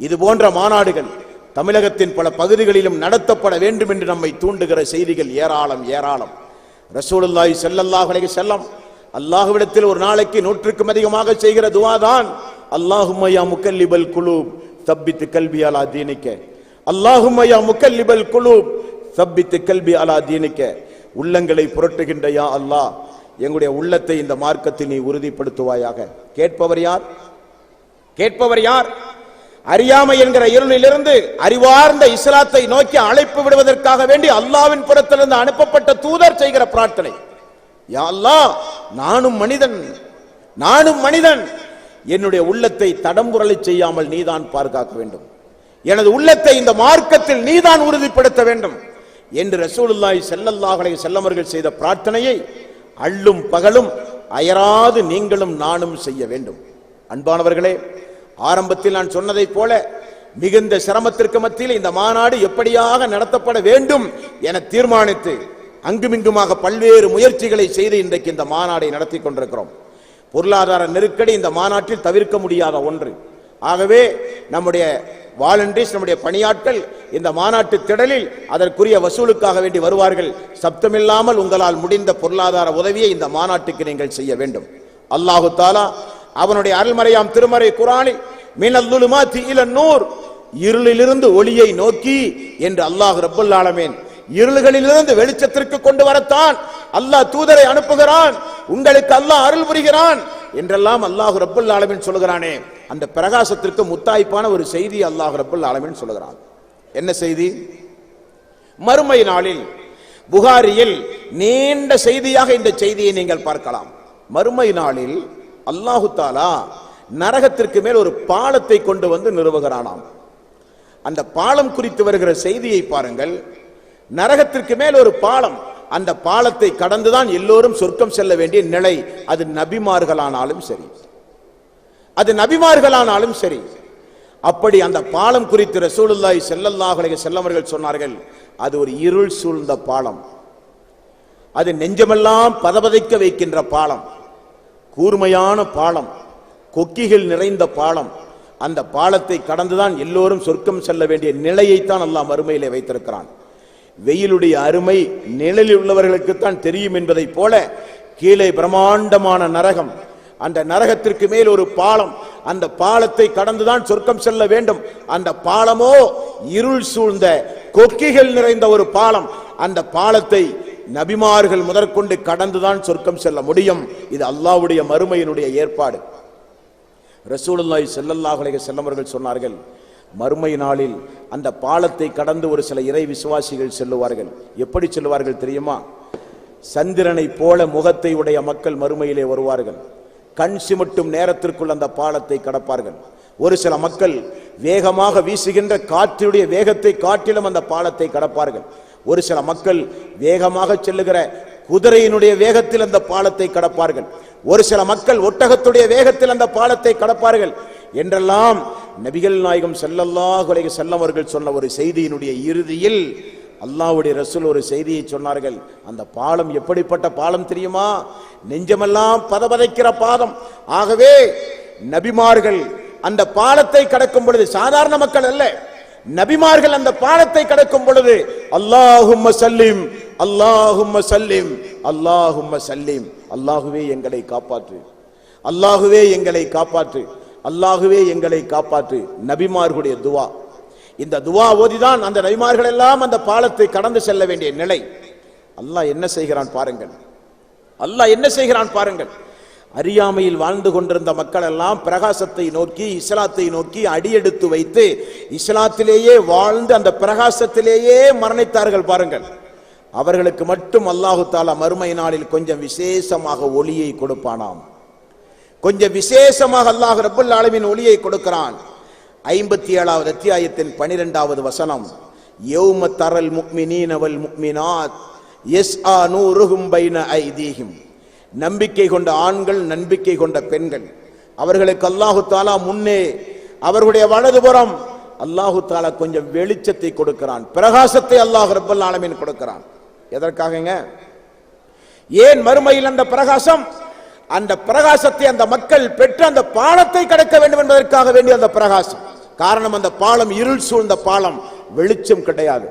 இது போன்ற மாநாடுகள் தமிழகத்தின் பல பகுதிகளிலும் நடத்தப்பட வேண்டும் என்று நம்மை தூண்டுகிற செய்திகள் ஏராளம் ஏராளம். ரசூலுல்லாஹி ஸல்லல்லாஹு அலைஹி வஸல்லம் அல்லாஹ்விடத்தில் ஒரு நாளைக்கு 100க்கும் அதிகமாக செய்கிற துஆ தான் அல்லாஹும்ம யா முகல்லிபல் குலூப் தப்பித் கல்பி அலா தீனிக. அல்லாஹும்ம யா முகல்லிபல் குலூப் தப்பித் கல்பி அலா தீனிக. உள்ளங்களை புரட்டுகின்ற யா அல்லாஹ், எங்களுடைய உள்ளத்தை இந்த மார்க்கத்தில் நீ உறுதிப்படுத்துவாயாக. கேட்பவர் யார்? கேட்பவர் யார்? அறியாமை என்கிற இருளிலிருந்து அறிவார்ந்த இஸ்லாத்தை நோக்கி அழைப்பு விடுவதற்காக வேண்டி அல்லாஹ்வின் புறத்திலிருந்து அனுப்பப்பட்ட தூதர் செய்கிற பிரார்த்தனை. யா அல்லாஹ், நானும் மனிதன், என்னுடைய உள்ளத்தை தடம்புரலை செய்யாமல் நீதான் பாதுகாக்க வேண்டும். எனது உள்ளத்தை இந்த மார்க்கத்தில் நீதான் உறுதிப்படுத்த வேண்டும் என்று ரசூலுல்லாஹி ஸல்லல்லாஹு அலைஹி வஸல்லம் அவர்கள் செய்த பிரார்த்தனையை அள்ளும் பகலும் அயராது நீங்களும் நானும் செய்ய வேண்டும். அன்பானவர்களே, ஆரம்பத்தில் நான் சொன்னதை போல மிகுந்த சிரமத்திற்கு மத்தியில் இந்த மாநாடு எப்படியாக நடத்தப்பட வேண்டும் என தீர்மானித்து அங்குமிங்குமாக பல்வேறு முயற்சிகளை செய்து இன்றைக்கு இந்த மாநாடை நடத்தி கொண்டிருக்கிறோம். பொருளாதார நெருக்கடி இந்த மாநாட்டில் தவிர்க்க முடியாத ஒன்று. ஆகவே நம்முடைய வாலண்டியர்ஸ், நம்முடைய பணியாட்கள் இந்த மாநாட்டு திடலில் அதற்குரிய வசூலுக்காக வேண்டி வருவார்கள். சப்தமில்லாமல் உங்களால் முடிந்த பொருளாதார உதவியை இந்த மாநாட்டுக்கு நீங்கள் செய்ய வேண்டும். அல்லாஹு தாலா அவனுடைய அருள்மறையாம் திருமறை குர்ஆனில் மினல் லுலுமாத்தி இலன் நூர், இருளிலிருந்து ஒளியை நோக்கி என்று அல்லாஹ் ரப்பல் ஆலமீன் இருள்களிலிருந்து வெளிச்சத்திற்கு கொண்டு வரத்தான் அல்லாஹ் தூதரை அனுப்புகிறான், உங்களுக்கு அல்லாஹ் அருள் புரிகிறான் என்றெல்லாம் அல்லாஹ் ரப்பல் ஆலமீன் சொல்கிறானே, அந்த பிரகாசத்திற்கு முத்தாய்ப்பான ஒரு செய்தி அல்லாஹ் ரப்பல் ஆலமீன் சொல்கிறான். என்ன செய்தி? மறுமை நாளில் புகாரியில் நீண்ட செய்தியாக இந்த செய்தியை நீங்கள் பார்க்கலாம். மறுமை நாளில் அல்லாஹு தாலா நரகத்திற்கு மேல் ஒரு பாலத்தை கொண்டு வந்து நிறுவுகிறானாம். அந்த பாலம் குறித்து வருகிற செய்தியை பாருங்கள். நரகத்திற்கு மேல் ஒரு பாலம், அந்த பாலத்தை கடந்துதான் எல்லோரும் சொர்க்கம் செல்ல வேண்டிய நிலை. அது நபிமார்களானாலும் சரி, அது நபிமார்களானாலும் சரி. அப்படி அந்த பாலம் குறித்து ரசூலுல்லாஹி ஸல்லல்லாஹு அலைஹி வஸல்லம் அவர்கள் சொன்னார்கள், அது ஒரு இருள் சூழ்ந்த பாலம், அது நெஞ்சமெல்லாம் பதபதைக்க வைக்கின்ற பாலம், கூர்மையான பாலம், கொக்கிகள் நிறைந்த பாலம். அந்த பாலத்தை கடந்துதான் எல்லோரும் சொர்க்கம் செல்ல வேண்டிய நிலையைத்தான் அல்லாஹ் மறுமையிலே வைத்திருக்கிறான். வெயிலுடைய அருமை நிழலில் உள்ளவர்களுக்குத்தான் தெரியும் என்பதை போல கீழே பிரம்மாண்டமான நரகம், அந்த நரகத்திற்கு மேல் ஒரு பாலம், அந்த பாலத்தை கடந்துதான் சொர்க்கம் செல்ல வேண்டும். அந்த பாலமோ இருள் சூழ்ந்த கொக்கிகள் நிறைந்த ஒரு பாலம். அந்த பாலத்தை நபிமார்கள் முதற்கொண்டு கடந்துதான் சொர்க்கம் செல்ல முடியும். இது அல்லாஹ்வுடைய மறுமையினுடைய ஏற்பாடு. ரசூலுல்லாஹி ஸல்லல்லாஹு அலைஹி வஸல்லம் அவர்கள் சொன்னார்கள், மறுமை நாளில் அந்த பாலத்தை கடந்து ஒரு சில இறை விசுவாசிகள் செல்லுவார்கள். எப்படி செல்லுவார்கள் தெரியுமா? சந்திரனை போல முகத்தை உடைய மக்கள் மறுமையிலே வருவார்கள். கண் சிமிட்டும் நேரத்திற்குள் அந்த பாலத்தை கடப்பார்கள். ஒரு சில மக்கள் வேகமாக வீசுகின்ற காற்றினுடைய வேகத்தை காட்டிலும் அந்த பாலத்தை கடப்பார்கள். ஒரு சில மக்கள் வேகமாக செல்லுகிற குதிரையினுடைய வேகத்தில் அந்த பாலத்தை கடப்பார்கள். ஒரு சில மக்கள் ஒட்டகத்துடைய வேகத்தில் அந்த பாலத்தை கடப்பார்கள் என்றெல்லாம் நபிகள் நாயகம் ஸல்லல்லாஹு அலைஹி வஸல்லம் அவர்கள் சொன்ன ஒரு செய்தியினுடைய இறுதியில் அல்லாஹ்வுடைய ரசூல் ஒரு செய்தியை சொன்னார்கள். அந்த பாலம் எப்படிப்பட்ட பாலம் தெரியுமா? நெஞ்சமெல்லாம் பதபதைக்கிற பாதம். ஆகவே நபிமார்கள் அந்த பாலத்தை கடக்கும் பொழுது, சாதாரண மக்கள் அல்ல, நபிமார்கள் அந்த பாலத்தை கடக்கும் பொழுது அல்லாஹும்ம சல்லிம், அல்லாஹும்ம சல்லிம், அல்லாஹும்ம சல்லிம், அல்லாஹுவே எங்களை காப்பாற்று, அல்லாஹுவே எங்களை காப்பாற்று, அல்லாஹுவே எங்களை காப்பாற்று. நபிமார்களுடைய துவா. இந்த துவா ஓதிதான் அந்த நபிமார்கள் எல்லாம் அந்த பாலத்தை கடந்து செல்ல வேண்டிய நிலை. அல்லாஹ் என்ன செய்கிறான் பாருங்கள், அல்லாஹ் என்ன செய்கிறான் பாருங்கள். அறியாமையில் வாழ்ந்து கொண்டிருந்த மக்கள் எல்லாம் பிரகாசத்தை நோக்கி, இஸ்லாத்தை நோக்கி அடியெடுத்து வைத்து இஸ்லாத்திலேயே வாழ்ந்து அந்த பிரகாசத்திலேயே மரணித்தார்கள் பாருங்கள். அவர்களுக்கு மட்டும் அல்லாஹு தாலா மறுமை நாளில் கொஞ்சம் விசேஷமாக ஒளியை கொடுப்பானாம். கொஞ்சம் விசேஷமாக அல்லாஹ் ரப்பல் ஆலமீன் ஒளியை கொடுக்கிறான். 57வது அத்தியாயத்தின் 12வது வசனம், யௌம தரல் முஃமினீன வல் முஃமினாத் யஸ்ஆ நூருஹும் பைன ஐதீஹிம். நம்பிக்கை கொண்ட ஆண்கள், நம்பிக்கை கொண்ட பெண்கள், அவர்களுக்கு அல்லாஹு தாலா முன்னே அவர்களுடைய வலதுபுறம் அல்லாஹு தாலா கொஞ்சம் வெளிச்சத்தை கொடுக்கிறான், பிரகாசத்தை அல்லாஹ் ரப்பல் ஆலமீன் கொடுக்கிறான். எதற்காகங்க? ஏன் மறுமையில் அந்த பிரகாசம்? அந்த பிரகாசத்தை அந்த மக்கள் பெற்று அந்த பாலத்தை கடக்க வேண்டும் என்பதற்காக வேண்டிய அந்த பிரகாசம். காரணம், அந்த பாலம் இருள் சூழ்ந்த பாலம், வெளிச்சம் கிடையாது.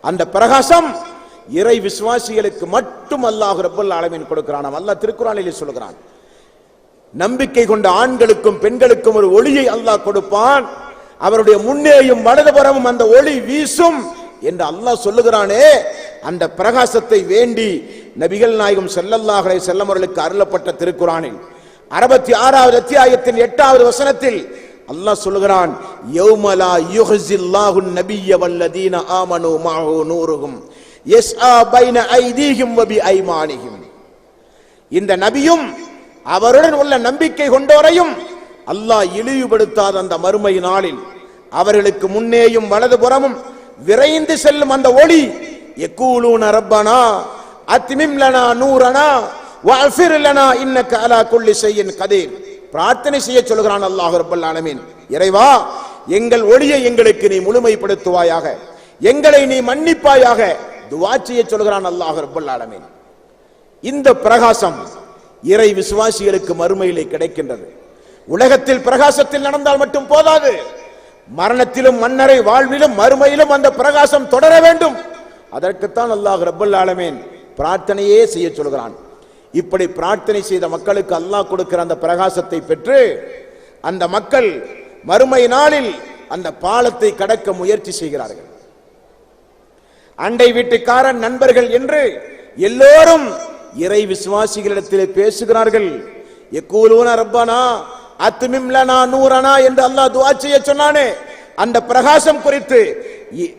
அந்த பிரகாசம் இறை விசுவாசிகளுக்கு மட்டும் அல்லாஹ் ரப்பல் ஆலமீன் கொடுக்கிறான். அல்லாஹ் திருக்குர்ஆனிலே சொல்கிறான், நம்பிக்கை கொண்ட ஆண்களுக்கும் பெண்களுக்கும் ஒரு ஒளியை அல்லாஹ் கொடுப்பான், அவருடைய முன்னேயும் வலதுபுறமும் அந்த ஒளி வீசும் என்று அல்லாஹ் சொல்லுகிறானே. அந்த பிரகாசத்தை வேண்டி நபிகள் நாயகம் ஸல்லல்லாஹு அலைஹி வஸல்லம் அவர்களுக்கு அருளப்பட்ட திருக்குர்ஆனில் 66வது அத்தியாயத்தின் 8வது வசனத்தில் அல்லாஹ் சொல்லுகிறான், யௌம லா யுஹ்ஸில்லாஹு நபிய்ய வல்லதீன ஆமனூ மஅஹு நூருஹும் யஸ்ஆ பைன ஐதீஹிம் வ பிஐமானிஹிம். இந்த நபியும் அவருடன் உள்ள நம்பிக்கை கொண்டோரையும் அல்லாஹ் இழிவுபடுத்தாத அந்த மறுமை நாளில் அவர்களுக்கு முன்னேயும் வலதுபுறமும் விரைந்து செல்லும் அந்த ஒளி, யகூலூன ரப்பனா அத்மிம் லனா நூரனா வஅஃபிர் லனா இன்னக அலா குல்லி ஷைஇன் கதீர். பிரார்த்தனை செய்ய சொல்கிறான் அல்லாஹ் ரப்பல் ஆலமீன், இறைவா எங்கள் ஒளியை எங்களுக்கு நீ முழுமைப்படுத்துவாயாக, எங்களை நீ மன்னிப்பாயாக. துஆ செய்ய சொல்கிறான் அல்லாஹ் ரப்பல் ஆலமீன். இந்த பிரகாசம் இறை விசுவாசிகளுக்கு மறுமையிலே கிடைக்கின்றது. உலகத்தில் பிரகாசத்தில் நடந்தால் மட்டும் போதாது, மரணத்திலும் மன்னரை வாழ்விலும் மறுமையிலும் அந்த பிரகாசம் தொடர வேண்டும். அதற்குத்தான் அல்லாஹ் ரப்பல் ஆலமீன் பிரார்த்தனையே செய்ய சொல்கிறான். இப்படி பிரார்த்தனை செய்த மக்களுக்கு அல்லாஹ் கொடுக்கிற அந்த பிரகாசத்தை பெற்று அந்த மக்கள் மறுமை நாளில் அந்த பாலத்தை கடக்க முயற்சி செய்கிறார்கள். அண்டை வீட்டுக்காரன், நண்பர்கள் என்று எல்லோரும் இறை விசுவாசிகளிடத்திலே பேசுகிறார்கள். யகூலூன ரப்பனா அத்மிம் லனா நூரனா என்று அல்லாஹ் துஆ செய்ய சொன்னானே, அந்த பிரகாசம் குறித்து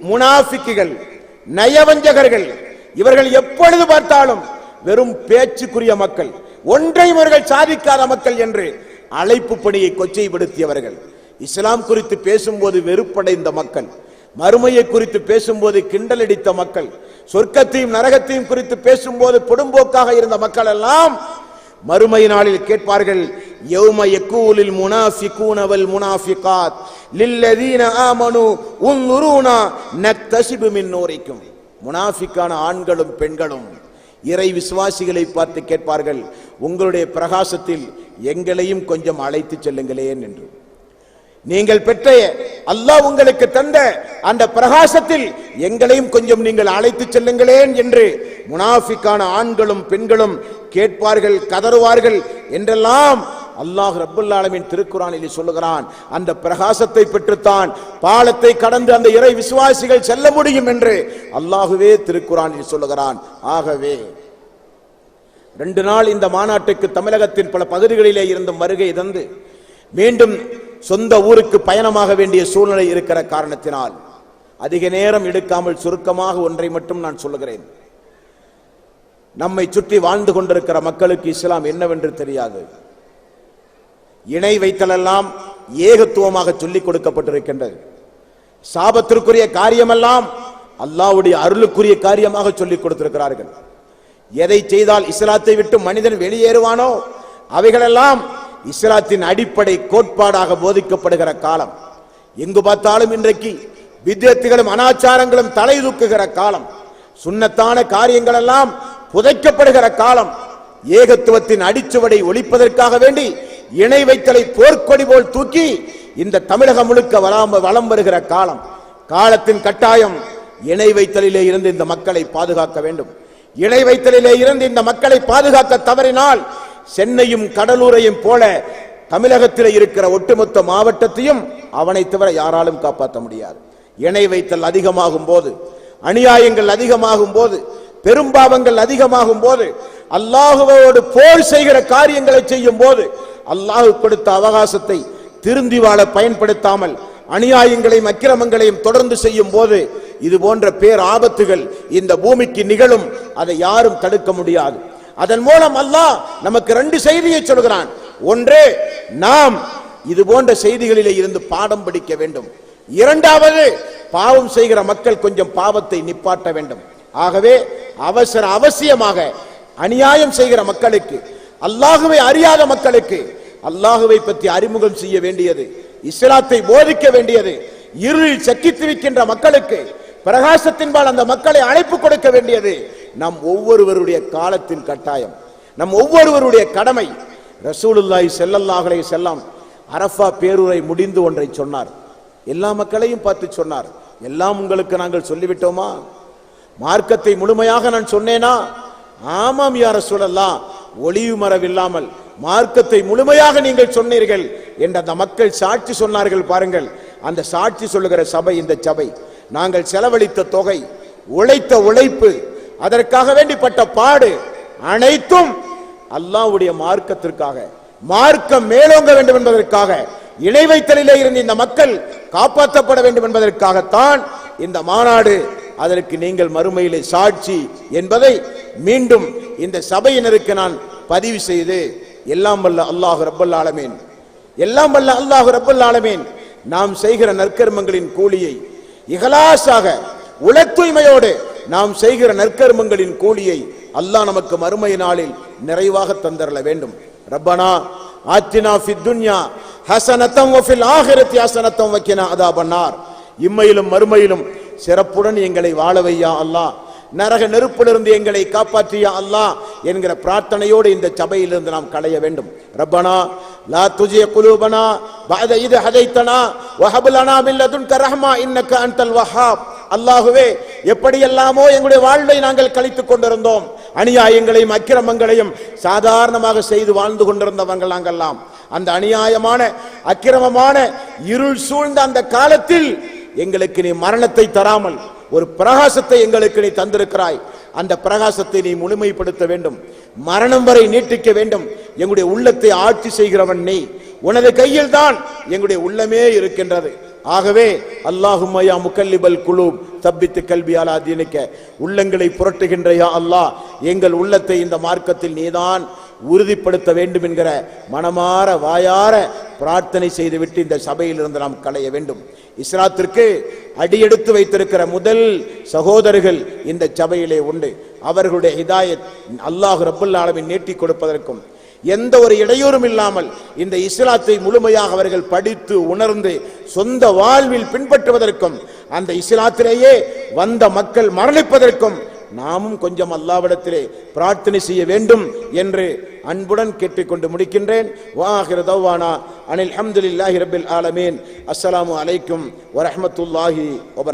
முனாஃபிக்குகள், நயவஞ்சகர்கள், இவர்கள் எப்பொழுது பார்த்தாலும் வெறும் பேச்சுக்குரிய மக்கள், ஒன்றையும் இவர்கள் சாதிக்காத மக்கள் என்று அழைப்பு பணியை கொச்சைப்படுத்தியவர்கள், இஸ்லாம் குறித்து பேசும்போது வெறுப்படைந்த மக்கள், மறுமையை குறித்து பேசும்போது கிண்டல் அடித்த மக்கள், சொர்க்கத்தையும் நரகத்தையும் குறித்து பேசும்போது பொடும்போக்காக இருந்த மக்கள் எல்லாம் மறுமை நாளில் கேட்பார்கள், யௌம யகூலுல் முனாஃபிகூன வல் முனாஃபிகாத் லில்லதீன ஆமனு உன்னுரூனா நக்தஸிபு மின் நூரிக்கும். முனாஃபிக்கான ஆண்களும் பெண்களும் இறை விசுவாசிகளை பார்த்து கேட்பார்கள், உங்களுடைய பிரகாசத்தில் எங்களையும் கொஞ்சம் அழைத்து செல்லுங்களேன் என்று. நீங்கள் பெற்ற அல்லாஹ் உங்களுக்கு தந்த அந்த பிரகாசத்தில் எங்களையும் கொஞ்சம் நீங்கள் அழைத்து செல்லுங்களேன் என்று முனாஃபிக்கான ஆண்களும் பெண்களும் கேட்பார்கள், கதறுவார்கள் என்றெல்லாம் அல்லாஹ் ரப்பல் ஆலமீன் திருக்குர்ஆனில் சொல்லுகிறான். அந்த பிரகாசத்தை பெற்றுத்தான் பாலத்தை கடந்து அந்த இறை விசுவாசிகள் செல்ல முடியும் என்று அல்லாஹ்வே திருக்குர்ஆனில் சொல்லுகிறான். ஆகவே 2 நாள் இந்த மாநாட்டுக்கு தமிழகத்தின் பல பகுதிகளிலே இருந்தும் வருகை தந்து மீண்டும் சொந்த ஊருக்கு பயணமாக வேண்டிய சூழ்நிலை இருக்கிற காரணத்தினால் அதிக நேரம் எடுக்காமல் சுருக்கமாக ஒன்றை மட்டும் நான் சொல்லுகிறேன். நம்மை சுற்றி வாழ்ந்து கொண்டிருக்கிற மக்களுக்கு இஸ்லாம் என்னவென்று தெரியாது. இணை வைத்தலெல்லாம் ஏகத்துவமாக சொல்லிக் கொடுக்கப்பட்டிருக்கின்றது. சாபத்திற்குரிய காரியமெல்லாம் அல்லாஹ்வுடைய அருளுக்குரிய காரியமாக சொல்லிக் கொடுத்திருக்கிறார்கள். எதை செய்தால் இஸ்லாத்தை விட்டு மனிதன் வெளியேறுவானோ அவைகளெல்லாம் இஸ்லாத்தின் அடிப்படை கோட்பாடாக போதிக்கப்படுகிற காலம். எங்கு பார்த்தாலும் இன்றைக்கு வித்யத்துகளும் அனாச்சாரங்களும் தலை தூக்குகிற காலம். சுன்னத்தான காரியங்கள் எல்லாம் புதைக்கப்படுகிற காலம். ஏகத்துவத்தின் அடிச்சுவடை ஒழிப்பதற்காக வேண்டி இணை வைத்தலை போர்க்கொடி போல் தூக்கி இந்த தமிழகம் முழுக்க வலம் வருகிற காலம். காலத்தின் கட்டாயம் இணை வைத்தலிலே இருந்து இந்த மக்களை பாதுகாக்க வேண்டும். இணை வைத்தலிலே இருந்து இந்த மக்களை பாதுகாக்க தவறினால் சென்னையும் கடலூரையும் போல தமிழகத்தில் இருக்கிற ஒட்டுமொத்த மாவட்டத்தையும் அவனை தவிர யாராலும் காப்பாற்ற முடியாது. இணை வைத்தல் அதிகமாகும் போது, அநியாயங்கள் அதிகமாகும் போது, பெரும்பாவங்கள் அதிகமாகும் போது, அல்லாஹுவோடு போர் செய்கிற காரியங்களை செய்யும் போது, அல்லாஹ் கொடுத்த அவகாசத்தை திருந்தி வாழ பயன்படுத்தாமல் அநியாயங்களையும் அக்கிரமங்களையும் தொடர்ந்து செய்யும் போது இது போன்ற பேர் ஆபத்துகள் இந்த பூமிக்கு நிகழும். அதை யாரும் தடுக்க முடியாது. அதன் மூலம் அல்லாஹ் நமக்கு 2 செய்தியை சொல்கிறான். ஒன்று, நாம் இது போன்ற செய்திகளிலே இருந்து பாடம் படிக்க வேண்டும். இரண்டாவது, பாவம் செய்கிற மக்கள் கொஞ்சம் பாவத்தை நிப்பாட்ட வேண்டும். ஆகவே அவசியமாக அநியாயம் செய்கிற மக்களுக்கு, அல்லாஹுவை அறியாத மக்களுக்கு அல்லாஹுவை பற்றி அறிமுகம் செய்ய வேண்டியது, இஸ்லாத்தை போதிக்க வேண்டியது, இருளில் சக்கித்திருக்கின்ற மக்களுக்கு பிரகாசத்தின்பால் அந்த மக்களை அழைப்பு கொடுக்க வேண்டியது நம் ஒவ்வொருவருடைய காலத்தின் கட்டாயம், நம் ஒவ்வொருவருடைய கடமை. ரசூலுல்லாஹி ஸல்லல்லாஹு அலைஹி வஸல்லம் அரஃபா பேருரை முடிந்து ஒன்றை சொன்னார். எல்லா மக்களையும் பார்த்து சொன்னார். எல்லாம் உங்களுக்கு நாங்கள் சொல்லிவிட்டோமா? மார்க்கத்தை முழுமையாக நான் சொன்னேனா? ஆமாம் யா ரசூலல்லாஹ், ஒளிவு மறைவில்லாமல் மார்க்கத்தை முழுமையாக நீங்கள் சொன்னீர்கள் என்று அந்த மக்கள் சாட்சி சொன்னார்கள். பாருங்கள், அந்த சாட்சி சொல்லுகிற சபை இந்த சபை. நாங்கள் செலவழித்த தொகை, உழைத்த உழைப்பு, அதற்காக வேண்டிப்பட்ட பாடு அனைத்தும் அல்லாஹ்வுடைய மார்க்கத்திற்காக, மார்க்கம் மேலோங்க வேண்டும் என்பதற்காக, இணை வைத்தலிலே இருந்து இந்த மக்கள் காப்பாற்றப்பட வேண்டும் என்பதற்காகத்தான் இந்த மாநாடு. அதற்கு நீங்கள் மறுமையிலே சாட்சி என்பதை மீண்டும் இந்த சபையினருக்கு நான் பதிவு செய்து, எல்லாம் வல்ல அல்லாஹ் ரப்பல் ஆலமீன், எல்லாம் வல்ல அல்லாஹ் ரப்பல் ஆலமீன் நாம் செய்கிற நற்கர்மங்களின் கூலியை இஹ்லாஸாக, உள தூய்மையோடு நாம் செய்கிற நற்கர்மங்களின் கூலியை அல்லாஹ் நமக்கு மறுமை நாளில் நிறைவாக தந்தரல வேண்டும். ரப்பனா ஆத்தினா ஃபித் துன்யா ஹஸனத்தம் வ ஃபில் ஆகிரத்தி ஹஸனத்தம் வ கினா அதாபன்னார். இம்மையிலும் மறுமையிலும் சிறப்புடன் எங்களை வாழ வையா அல்லாஹ், நரக நெருப்பிலிருந்து எங்களை காப்பாற்றியா அல்லாஹ் என்கிற பிரார்த்தனையோடு இந்த சபையிலிருந்து நாம் களைய வேண்டும். ரப்பனா லா துஜிய குலூபனா பஅத இத ஹதைத்தனா வ ஹப் லனா மின் லதுன்க ரஹ்மா இன்னக அன்தல் வஹ்ஹாப். அல்லாஹ்வே, எப்படியெல்லாமோ எங்களுடைய வாழ்வை நாங்கள் கழித்துக் கொண்டிருந்தோம், அநியாயங்களையும் அக்கிரமங்களையும் சாதாரணமாக செய்து வாழ்ந்து கொண்டிருந்தவர்கள் நாங்கெல்லாம். அந்த அநியாயமான அக்கிரமமான இருள் சூழ்ந்த அந்த காலத்தில் எங்களுக்கு நீ மரணத்தை தராமல் ஒரு பிரகாசத்தை எங்களுக்கு நீ தந்திருக்கிறாய். அந்த பிரகாசத்தை நீ முழுமைப்படுத்த வேண்டும், மரணம் வரை நீட்டிக்க வேண்டும். எங்களுடைய உள்ளத்தை ஆட்சி செய்கிறவன் நீ, உனது கையில் தான் எங்களுடைய உள்ளமே இருக்கின்றது. ஆகவே அல்லாஹும்ம யா முகல்லிபல் குலூப் தப்பித்து கல்வி அலா தீனிக்க, உள்ளங்களை புரட்டுகின்ற யா அல்லாஹ், எங்கள் உள்ளத்தை இந்த மார்க்கத்தில் நீதான் உறுதிப்படுத்த வேண்டும் என்கிற மனமாற வாயார பிரார்த்தனை செய்துவிட்டு இந்த சபையிலிருந்து நாம் களைய வேண்டும். இஸ்லாத்திற்கு அடியெடுத்து வைத்திருக்கிற முதல் சகோதரர்கள் இந்த சபையிலே உண்டு. அவர்களுடைய ஹிதாயத் அல்லாஹ் ரப்பல் ஆலமீன் நீட்டி கொடுப்பதற்கும் எந்த ஒரு இடையூறும் இல்லாமல் இந்த இஸ்லாத்தை முழுமையாக அவர்கள் படித்து உணர்ந்து சொந்த வாழ்வில் பின்பற்றுவதற்கும், அந்த இஸ்லாத்திலேயே வந்த மக்கள் மரணிப்பதற்கும் நாமும் கொஞ்சம் அல்லாஹ்விடத்திலே பிரார்த்தனை செய்ய வேண்டும் என்று அன்புடன் கேட்டுக்கொண்டு முடிக்கின்றேன். வாஹிரு தவ்வானா அனில் ஹம்துலில்லாஹி ரப்பில் ஆலமீன். அஸ்ஸலாமு அலைக்கும் வரஹ்மத்துல்லாஹி வபரகாத்துஹு.